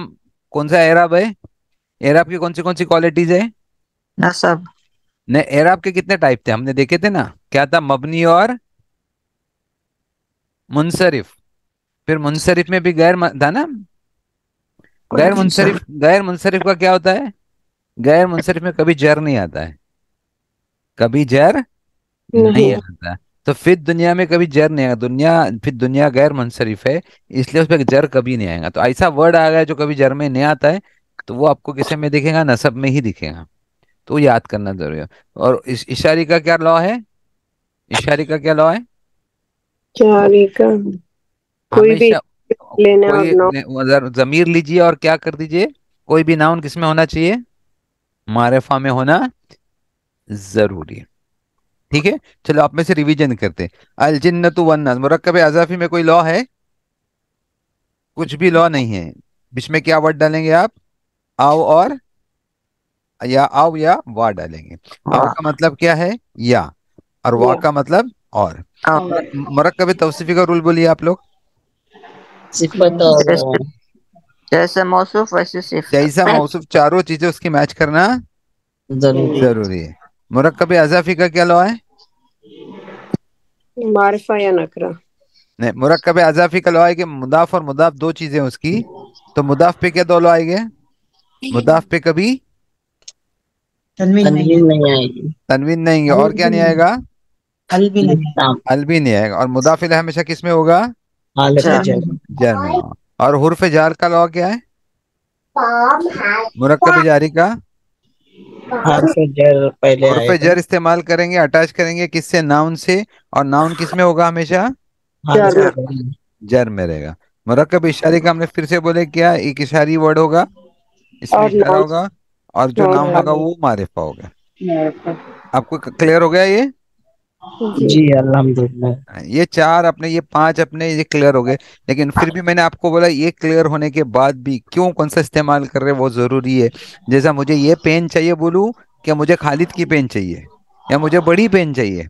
कौन सा एराब है? एराब की कौन सी क्वालिटीज है? नसब ने एराब के कितने टाइप थे हमने देखे थे ना, क्या था? मबनी और मुनसरिफ। फिर मुनसरिफ में भी था ना। मुंसर गैर मुनसरिफ का क्या होता है? गैर मुनसरिफ में कभी जर नहीं आता है, कभी जर नहीं नहीं। आता। तो फिर दुनिया में कभी जर नहीं आएगा। फिर दुनिया गैर मुनसरिफ है, इसलिए उस पर जर कभी नहीं आएगा। तो ऐसा वर्ड आ गया जो कभी जर में नहीं आता है, तो वो आपको किसे में दिखेगा? नसब में ही दिखेगा। तो याद करना जरूरी है। और इशारी का क्या लॉ है? इशारी का क्या लॉ है? जारी का कोई भी हमेशा लेना और कोई ना। जमीर लीजिए और क्या कर दीजिए, कोई भी नाउन किसमें होना चाहिए? मारिफा में होना जरूरी है। ठीक है, चलो आप में से रिवीजन करते हैं। अल जिन्नतु वन्नास, मुरक्कब अज़ाफी में कोई लॉ है? कुछ भी लॉ नहीं है। बीच में क्या वर्ड डालेंगे आप? आओ और, या आओ या वा डालेंगे। आओ वाह का मतलब क्या है? या। और वा या का मतलब और। और और मुरक्कब तौसीफी का रूल बोलिए आप लोग। सिफत और जैसे जैसे मौसूफ वैसे सिफत। जैसा मौसूफ, चारों चीजें उसकी मैच करना जरूरी। जरूरी है। मुरक्कब अज़ाफी का क्या लॉ है? मारिफा या नकरा। नहीं, मुरक्कब अज़ाफी का लॉ है कि मुदाफ और मुदाफ दो चीजें हैं उसकी। तो मुदाफ पे क्या दो लॉ आएंगे? मुदाफ पे कभी तनवीन नहीं तनवीन है, नहीं आएगी। तनवीन नहीं है, अल और क्या भी नहीं नहीं, आएगा? अल भी नहीं है। लिस्ताम अल भी नहीं आएगा। और मुदाफ इलैह हमेशा किस में होगा? हालत जर जर जर। में। जर में होगा। और हुर्फ जार का लॉ क्या है? मुरक्कब जारी का हर्फ जर पहले हुर्फ आएगा। जर इस्तेमाल करेंगे, अटैच करेंगे किससे? नाउन से। और नाउन किस में होगा हमेशा? हालत जर में। जर जर। जर में रहेगा। मुरक्कब इशारे का हमने फिर से बोले क्या? एक इशारी वर्ड होगा, इसमें और इशारा नाउन, होगा, और जो नाउन नाउन होगा वाले वो मारिफा होगा। मारिफा। आपको क्लियर हो गया ये? जी। जी अल्हम्दुलिल्लाह। ये चार अपने, ये पांच अपने, ये क्लियर हो गए। लेकिन फिर भी मैंने आपको बोला, ये क्लियर होने के बाद भी क्यों कौन सा इस्तेमाल कर रहे हैं वो जरूरी है। जैसा मुझे ये पेन चाहिए बोलूं, क्या मुझे खालिद की पेन चाहिए, या मुझे बड़ी पेन चाहिए?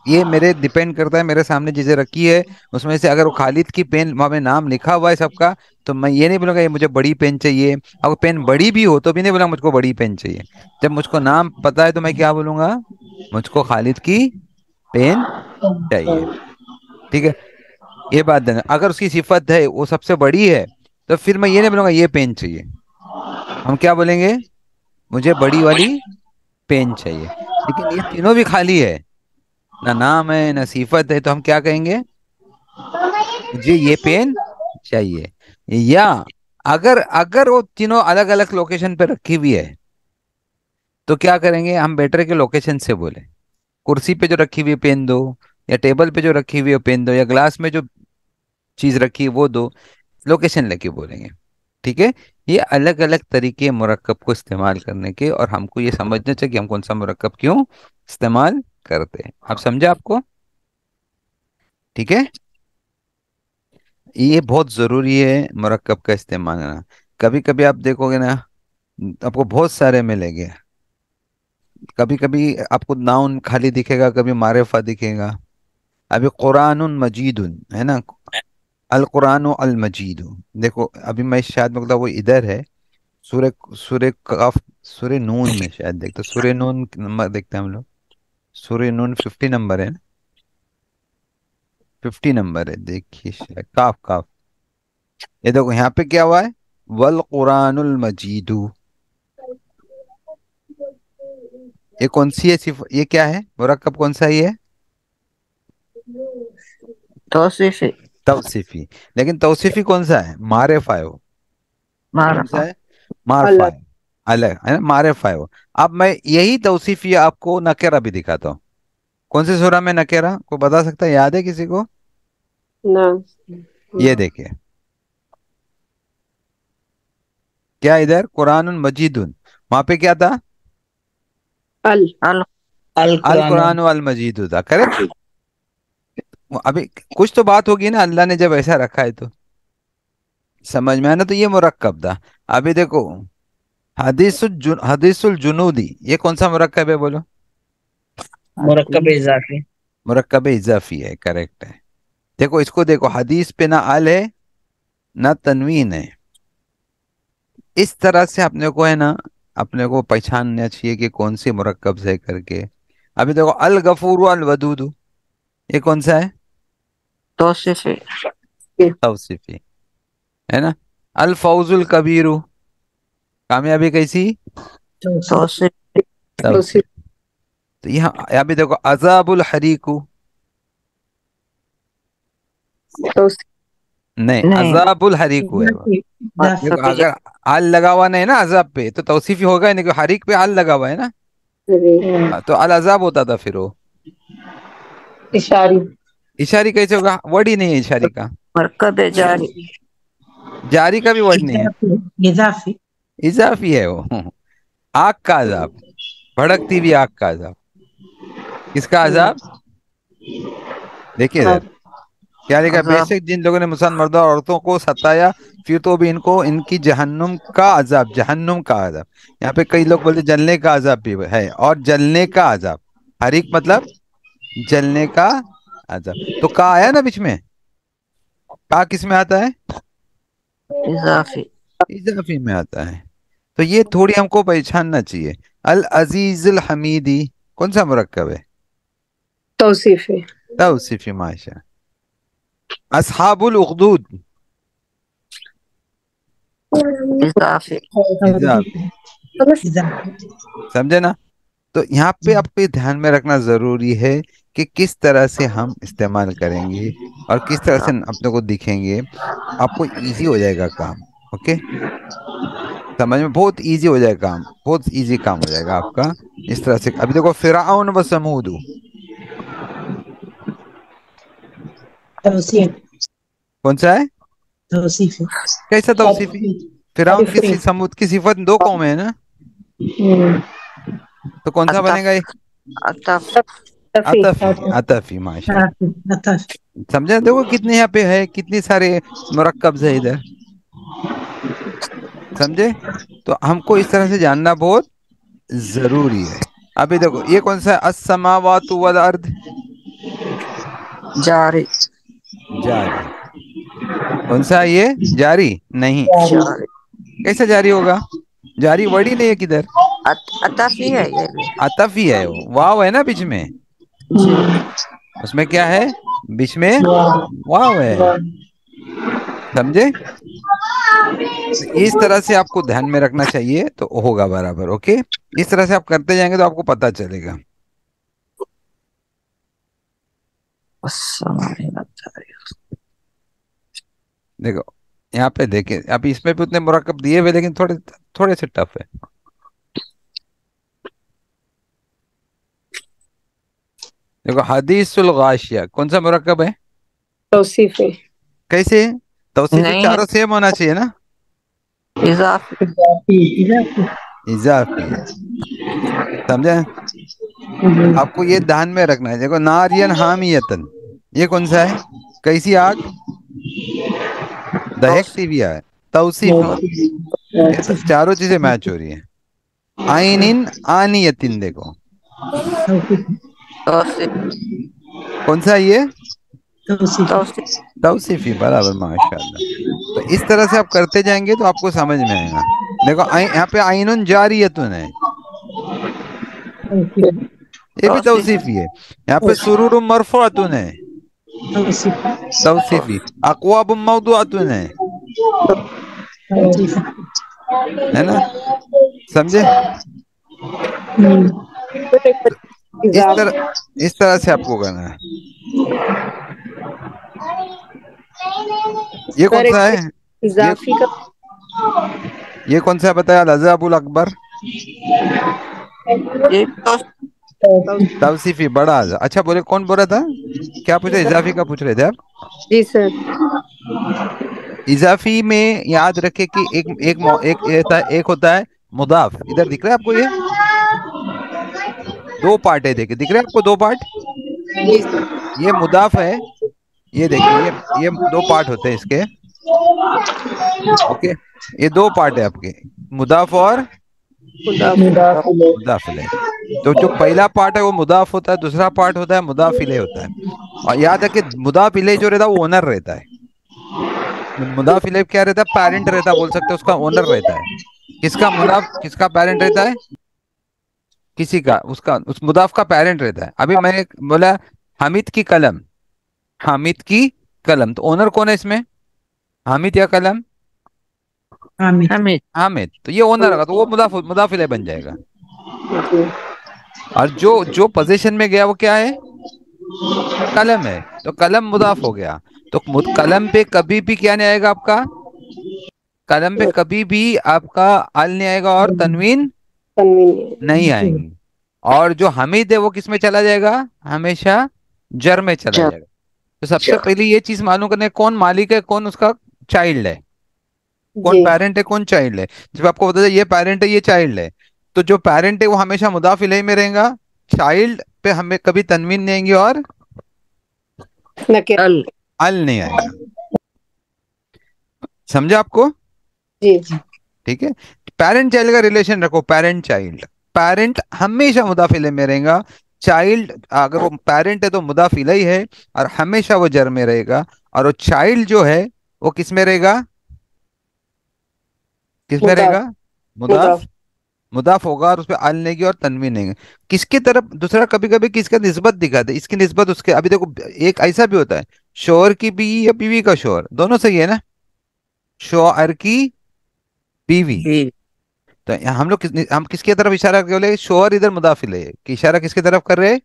ये मेरे डिपेंड करता है, मेरे सामने चीजें रखी है उसमें से अगर वो खालिद की पेन वहां पे नाम लिखा हुआ है सबका, तो मैं ये नहीं बोलूंगा ये मुझे बड़ी पेन चाहिए। अगर पेन बड़ी भी हो तो भी नहीं बोलूंगा मुझको बड़ी पेन चाहिए। जब मुझको नाम पता है तो मैं क्या बोलूंगा, मुझको खालिद की पेन चाहिए। ठीक है, ये बात देना। अगर उसकी सिफत है वो सबसे बड़ी है, तो फिर मैं ये नहीं बोलूंगा ये पेन चाहिए। हम क्या बोलेंगे, मुझे बड़ी वाली पेन चाहिए। लेकिन ये तीनों भी खाली है, ना नाम है ना सिफत है, तो हम क्या कहेंगे, मुझे ये पेन चाहिए। या अगर अगर वो तीनों अलग अलग लोकेशन पे रखी हुई है, तो क्या करेंगे, हम बेटर के लोकेशन से बोले, कुर्सी पे जो रखी हुई है पेन दो, या टेबल पे जो रखी हुई है पेन दो, या ग्लास में जो चीज रखी है वो दो, लोकेशन लेके बोलेंगे। ठीक है, ये अलग अलग तरीके हैं मुरक्कब को इस्तेमाल करने के, और हमको ये समझना चाहिए कि हम कौन सा मुरक्कब क्यों इस्तेमाल करते हैं। आप समझे आपको? ठीक है, ये बहुत ज़रूरी है मुरक्कब का इस्तेमाल करना। कभी कभी आप देखोगे ना, आपको बहुत सारे मिलेंगे। कभी कभी आपको नाउन खाली दिखेगा, कभी मारिफा दिखेगा। अभी कुरानुन मजीदुन है ना, अल कुरान अल मजीद। देखो अभी मैं शायद मतलब वो इधर है, सूर्य सूर्य काफ, सूर्य नून में शायद देखते, सूर्य नून नंबर देखते हैं हम लोग। सूर्य नून 50 नंबर है ना, 50 नंबर है, देखिए शायद काफ काफ। ये देखो यहाँ पे क्या हुआ है, वल कुरानुल मजीदू। ये कौन सी है सिर्फ, ये क्या है मुरक्कब, कौन सा ये है? तौसीफी। तौसीफी। लेकिन तौसीफी कौन सा है, मारिफा है वो। कौन सा मारफा। है, मारफा अलग। है, अलग है ना, मारिफा है वो। अब मैं यही तौसीफी आपको नकेरा भी दिखाता हूँ। कौन सी सूरा में नकेरा को बता सकता है, याद है किसी को? ना। ये देखिए, क्या इधर कुरानुन मजीदुन, वहां पे क्या था, अल। अल अल अल कुरान। कुरान अल मजीदु था, करेक्ट। अभी कुछ तो बात होगी ना, अल्लाह ने जब ऐसा रखा है तो समझ में आया ना, तो ये मुरक्कब था। अभी देखो, हदीसुल जुनूदी, ये कौन सा मुरक्कब है बोलो? मुरक्कब इजाफी। मुरक्कब इजाफी है, करेक्ट है। देखो इसको देखो, हदीस पे ना अल है ना तनवीन है। इस तरह से अपने को है ना, अपने को पहचानना चाहिए कि कौन सी मुरक्कब से करके। अभी देखो, अल गफूर अल वदूद, ये कौन सा है? तौसीफी। तौसीफी है ना। अल फौजुल कबीरू, कामयाबी कैसी? तौसीफी। तौसीफ। तो यहाँ अभी देखो, अजाबुल हरीकू, नहीं नहीं, अजाबुल हरीकू है वो। देखो मुरक्कब अगर आल लगा हुआ नहीं ना अजाब पे, तो तौसीफी होगा ही नहीं, क्योंकि हरीक पे आल लगा हुआ है ना। हाँ, तो अल अजाब होता था फिर वो। इशारी। इशारी कैसे होगा, वर्ड ही नहीं है इशारी का। मुरक्कब जारी। जारी का भी वर्ड नहीं है, इजाफी। इजाफी। इजाफी है वो। आग का अजाब, भड़कती हुई आग का अजाब, किसका अजाब? देखिए इधर क्या लिखा, अजाब। बेशक जिन लोगों ने मुसलमान मर्दों और औरतों को सताया, फिर तो भी इनको इनकी जहन्नुम का अजाब, जहन्नुम का अजाब। यहाँ पे कई लोग बोलते जलने का अजाब भी है, और जलने का अजाब, हरीक मतलब जलने का अजाब। तो का आया ना बीच में, का किस में आता है, इजाफी। इजाफी में आता है। तो ये थोड़ी हमको पहचानना चाहिए। अल अजीजुल हमीदी, कौन सा मुरक्कब है? तौसीफ है। तौसीफी, माशा। असहाबुल उखदूद, इजाफी। इजाफी। इजाफी। समझे ना? तो यहाँ पे आपको ये ध्यान में रखना जरूरी है कि किस तरह से हम इस्तेमाल करेंगे और किस तरह से अपने को दिखेंगे, आपको इजी हो जाएगा काम। ओके, समझ में बहुत इजी हो जाएगा काम, बहुत इजी काम हो जाएगा आपका। इस तरह से अभी देखो, फिरऔन व समूद, तौसीफ। कौन सा है, तौसीफ। कैसा तौसीफी? फिरऔन की समूद की सिफत दो कौमें है ना, तो कौन सा अतफ। बनेगा ये? अतफ। अतफी, अतफी, माशा। अतफ। समझे, देखो कितने यहाँ पे है, कितने सारे मुरक्कब है इधर। समझे? तो हमको इस तरह से जानना बहुत जरूरी है। अभी देखो ये कौन सा है, अस्समावातु वल अर्द, जारी जारी। कौन सा ये? जारी नहीं। जारी कैसे जारी होगा? जारी वर्ड ही नहीं है किधर। अताफी है ये भी। अतफ ही है, वो वाव है ना बीच में। जी उसमें क्या है? बीच में वाह वाव है। वाह। समझे? तो इस तरह से आपको ध्यान में रखना चाहिए तो होगा बराबर। ओके, इस तरह से आप करते जाएंगे तो आपको पता चलेगा। देखो यहाँ पे देखिए, अभी इसमें भी उतने मुरक्कब दिए हुए लेकिन थोड़े थोड़े से टफ है। देखो हदीसुल गाशिया कौन सा मुरक्कब है? तौसीफ है। कैसे? तौसीफी नहीं है चारों सेम होना चाहिए ना। इजाफी इजाफी। इजाफी इजाफी है। समझे? हम्म। आपको ये ध्यान में रखना है। देखो नारियन हामियतन, ये कौन सा है? कैसी आग? दहकती भी है। तौसीफी। ये तो तौसीफ चारों चीजें मैच हो रही है। आइनिन आनियतिन, देखो तौसीफ तौसीफ कौन सा है ये? तौसीफ तौसीफ तौसीफी, बराबर, माशाल्लाह। तो इस तरह से आप करते जाएंगे तो आपको समझ में आएगा। देखो यहाँ पे आइनुन जारियतुन है, तौसीफ ये भी तौसीफ तौसीफी है। यहाँ पे सुरूर मरफूअतुन है, तौसीफ तौसीफी। अकवाब मौदूअतुन तौसीफ है ना? समझे? तो इजाफी। इस तरह से आपको करना है। ये कौन सर सा एक है? ये इजाफी का ये कौन सा है बताया? लजाबुल अकबर। ये तौसीफ तौसीफ। तौसीफी बड़ा अच्छा बोले। कौन बोला था? क्या पूछ रहे? इजाफी का पूछ रहे थे आप? जी सर। इजाफी में याद रखे कि एक होता है मुदाफ। इधर दिख रहा है आपको? ये दो पार्ट है, देखिए दिख रहा है आपको? दो पार्ट। जी सर। ये मुदाफ है। ये देखिए, ये दो पार्ट होते हैं इसके। ओके, ये दो पार्ट है आपके, मुदाफ और मुदाफिले। मुदाफ इलैह। तो जो पहला पार्ट है वो मुदाफ होता है, दूसरा पार्ट होता है मुदाफ इलैह होता है। और याद है कि मुदाफ इलैह जो रहता है वो ओनर रहता है। मुदाफ इलैह क्या रहता है? पेरेंट रहता है, बोल सकते हैं उसका ओनर रहता है। किसका मुदाफ, किसका पेरेंट रहता है? किसी का, उसका, उस मुदाफ का पेरेंट रहता है। अभी मैं बोला हामिद की कलम, हामिद की कलम, तो ओनर कौन है इसमें? हामिद या कलम? हामिद हमीद हामिद। तो ये ओनर होगा तो वो मुदाफ मुदाफ इलैह बन जाएगा। जी। और जो जो पोजीशन में गया वो क्या है? कलम है, तो कलम मुदाफ हो गया। तो कलम पे कभी भी क्या नहीं आएगा आपका? कलम पे कभी भी आपका अल नहीं आएगा और तनवीन तनवीन। नहीं आएंगी। और जो हमीद है वो किस में चला जाएगा? हमेशा जर में चला जर जाएगा। तो सबसे पहले ये चीज मालूम करना है, कौन मालिक है, कौन उसका चाइल्ड है, कौन जी। पेरेंट है, कौन चाइल्ड है। जब आपको पता चले ये पेरेंट है ये चाइल्ड है, तो जो पेरेंट है वो हमेशा मुदाफ इलैह में रहेगा। चाइल्ड पे हमें कभी तनवीन नहीं आएंगी और नकेरा। अल अल नहीं आएगा। समझा आपको? जी जी। ठीक है। पेरेंट चाइल्ड का रिलेशन रखो, पेरेंट चाइल्ड। पेरेंट हमेशा मुदाफ इलैह में रहेगा। चाइल्ड अगर वो पेरेंट है तो मुदाफ इलैह है और हमेशा वो जर में रहेगा। और वो चाइल्ड जो है वो किस में रहेगा? किस में मुदाफ। रहेगा? मुदाफ। मुदाफ। मुदाफ होगा और उस पर अल नहीं और तनवीन नहीं। किसकी तरफ? दूसरा कभी कभी किसका निस्बत दिखाते, इसकी निस्बत उसके। अभी देखो एक ऐसा भी होता है, शोहर की बीवी या बीवी का शोहर, दोनों सही है ना? शोहर की बीवी। भी तो हम लोग हम किसकी तरफ इशारा कर रहे हैं? शोहर इधर मुदाफ इलैह है कि इशारा किसकी तरफ कर रहे हैं?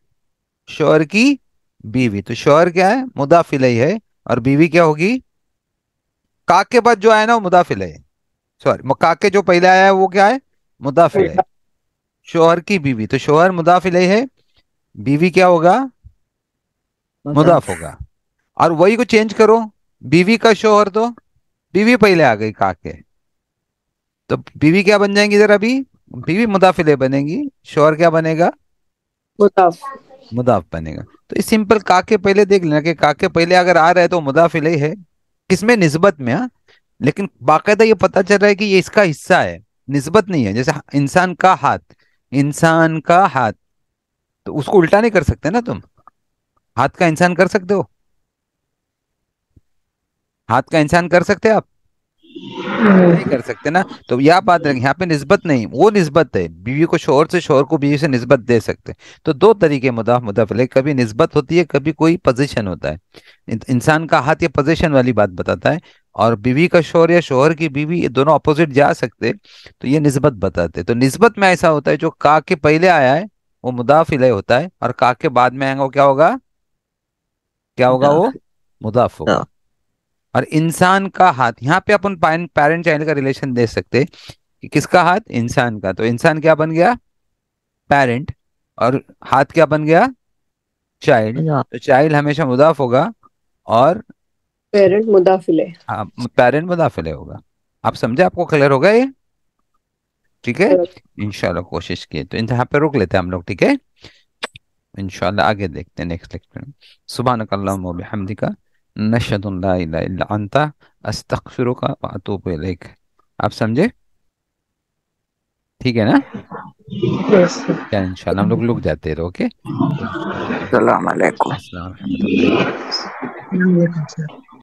शोहर की बीवी। तो शोहर क्या है? मुदाफ इलैह है। और बीवी क्या होगी? का के बाद जो आया ना वो मुदाफ इलैह है। सॉरी, का के जो पहले आया है वो क्या है? मुदाफ इलैह है। शोहर की बीवी, तो शोहर मुदाफ इलैह है, बीवी क्या होगा? मुदाफ मुदाफ होगा। और वही को चेंज करो, बीवी का शोहर, तो बीवी पहले आ गई का के, तो बीवी क्या बन जाएंगी इधर? अभी बीवी मुदाफ इलैह बनेगी, शोहर क्या बनेगा? मुदाफ। मुदाफ बनेगा। तो इस सिंपल का के पहले देख लेना कि का के पहले अगर आ रहा है तो मुदाफ इलैह है। किसमें? निस्बत में। हाँ, लेकिन बाकायदा ये पता चल रहा है कि ये इसका हिस्सा है, निस्बत नहीं है। जैसे इंसान का हाथ, इंसान का हाथ, तो उसको उल्टा नहीं कर सकते ना तुम। हाथ का इंसान कर सकते हो? हाथ का इंसान कर सकते हैं आप? नहीं कर सकते ना। तो यह बात रखें, यहाँ पे निस्बत नहीं, वो निस्बत है, बीवी को शोहर से, शोहर को बीवी से निस्बत दे सकते हैं। तो दो तरीके मुदाफ मुदाफ इलैह, कभी निस्बत होती है, कभी कोई पोजीशन होता है। इंसान का हाथ ये पोजीशन वाली बात बताता है, और बीवी का शोहर या शोहर की बीवी, ये दोनों अपोजिट जा सकते, तो ये निस्बत बताते। तो निस्बत में ऐसा होता है, जो का के पहले आया है वो मुदाफ इलैह होता है, और का के बाद में आएगा वो क्या होगा? क्या होगा वो? मुदाफ होगा। और इंसान का हाथ, यहाँ पे अपन पेरेंट चाइल्ड का रिलेशन दे सकते हैं कि किसका हाथ? इंसान का। तो इंसान क्या बन गया? पेरेंट। और हाथ क्या बन गया? चाइल्ड। तो चाइल्ड हमेशा मुदाफ होगा, और पेरेंट मुदाफिले। हाँ, पेरेंट मुदाफ इलैह होगा। आप समझे? आपको क्लियर होगा ये? ठीक है, इंशाल्लाह कोशिश किए। तो यहाँ पे रोक लेते हैं हम लोग, ठीक है? इंशाल्लाह आगे देखते हैं नेक्स्ट लेक्चर में। सुब्हानक अल्लाहुम्मा व बिहम्दिका, नशहदु अन ला इलाहा इल्ला अंता, अस्तगफिरुका व अतूबु इलैक। आप समझे? ठीक है ना? क्या इंशाल्लाह हम लोग रुक जाते हैं, ओके? अस्सलाम वालेकुम। अस्सलाम वालेकुम। वालेकुम सलाम।